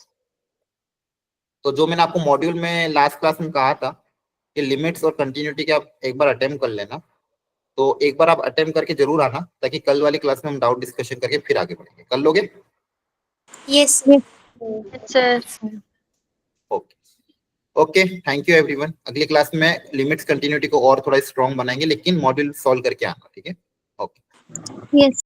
तो जो मैंने आपको मॉड्यूल में लास्ट क्लास में कहा था कि लिमिट्स और कंटिन्यूटी के आप एक बार अटेम्प्ट कर लेना, तो एक बार आप अटेम्प्ट करके जरूर आना, ताकि कल वाली क्लास में हम डाउट डिस्कशन करके फिर आगे बढ़ेंगे। कर लोगे? Yes sir okay okay, thank you everyone. अगली क्लास में लिमिट्स कंटिन्यूटी को और थोड़ा स्ट्रॉन्ग बनाएंगे, लेकिन मॉड्यूल सॉल्व करके आना, ठीक है? ओके। यस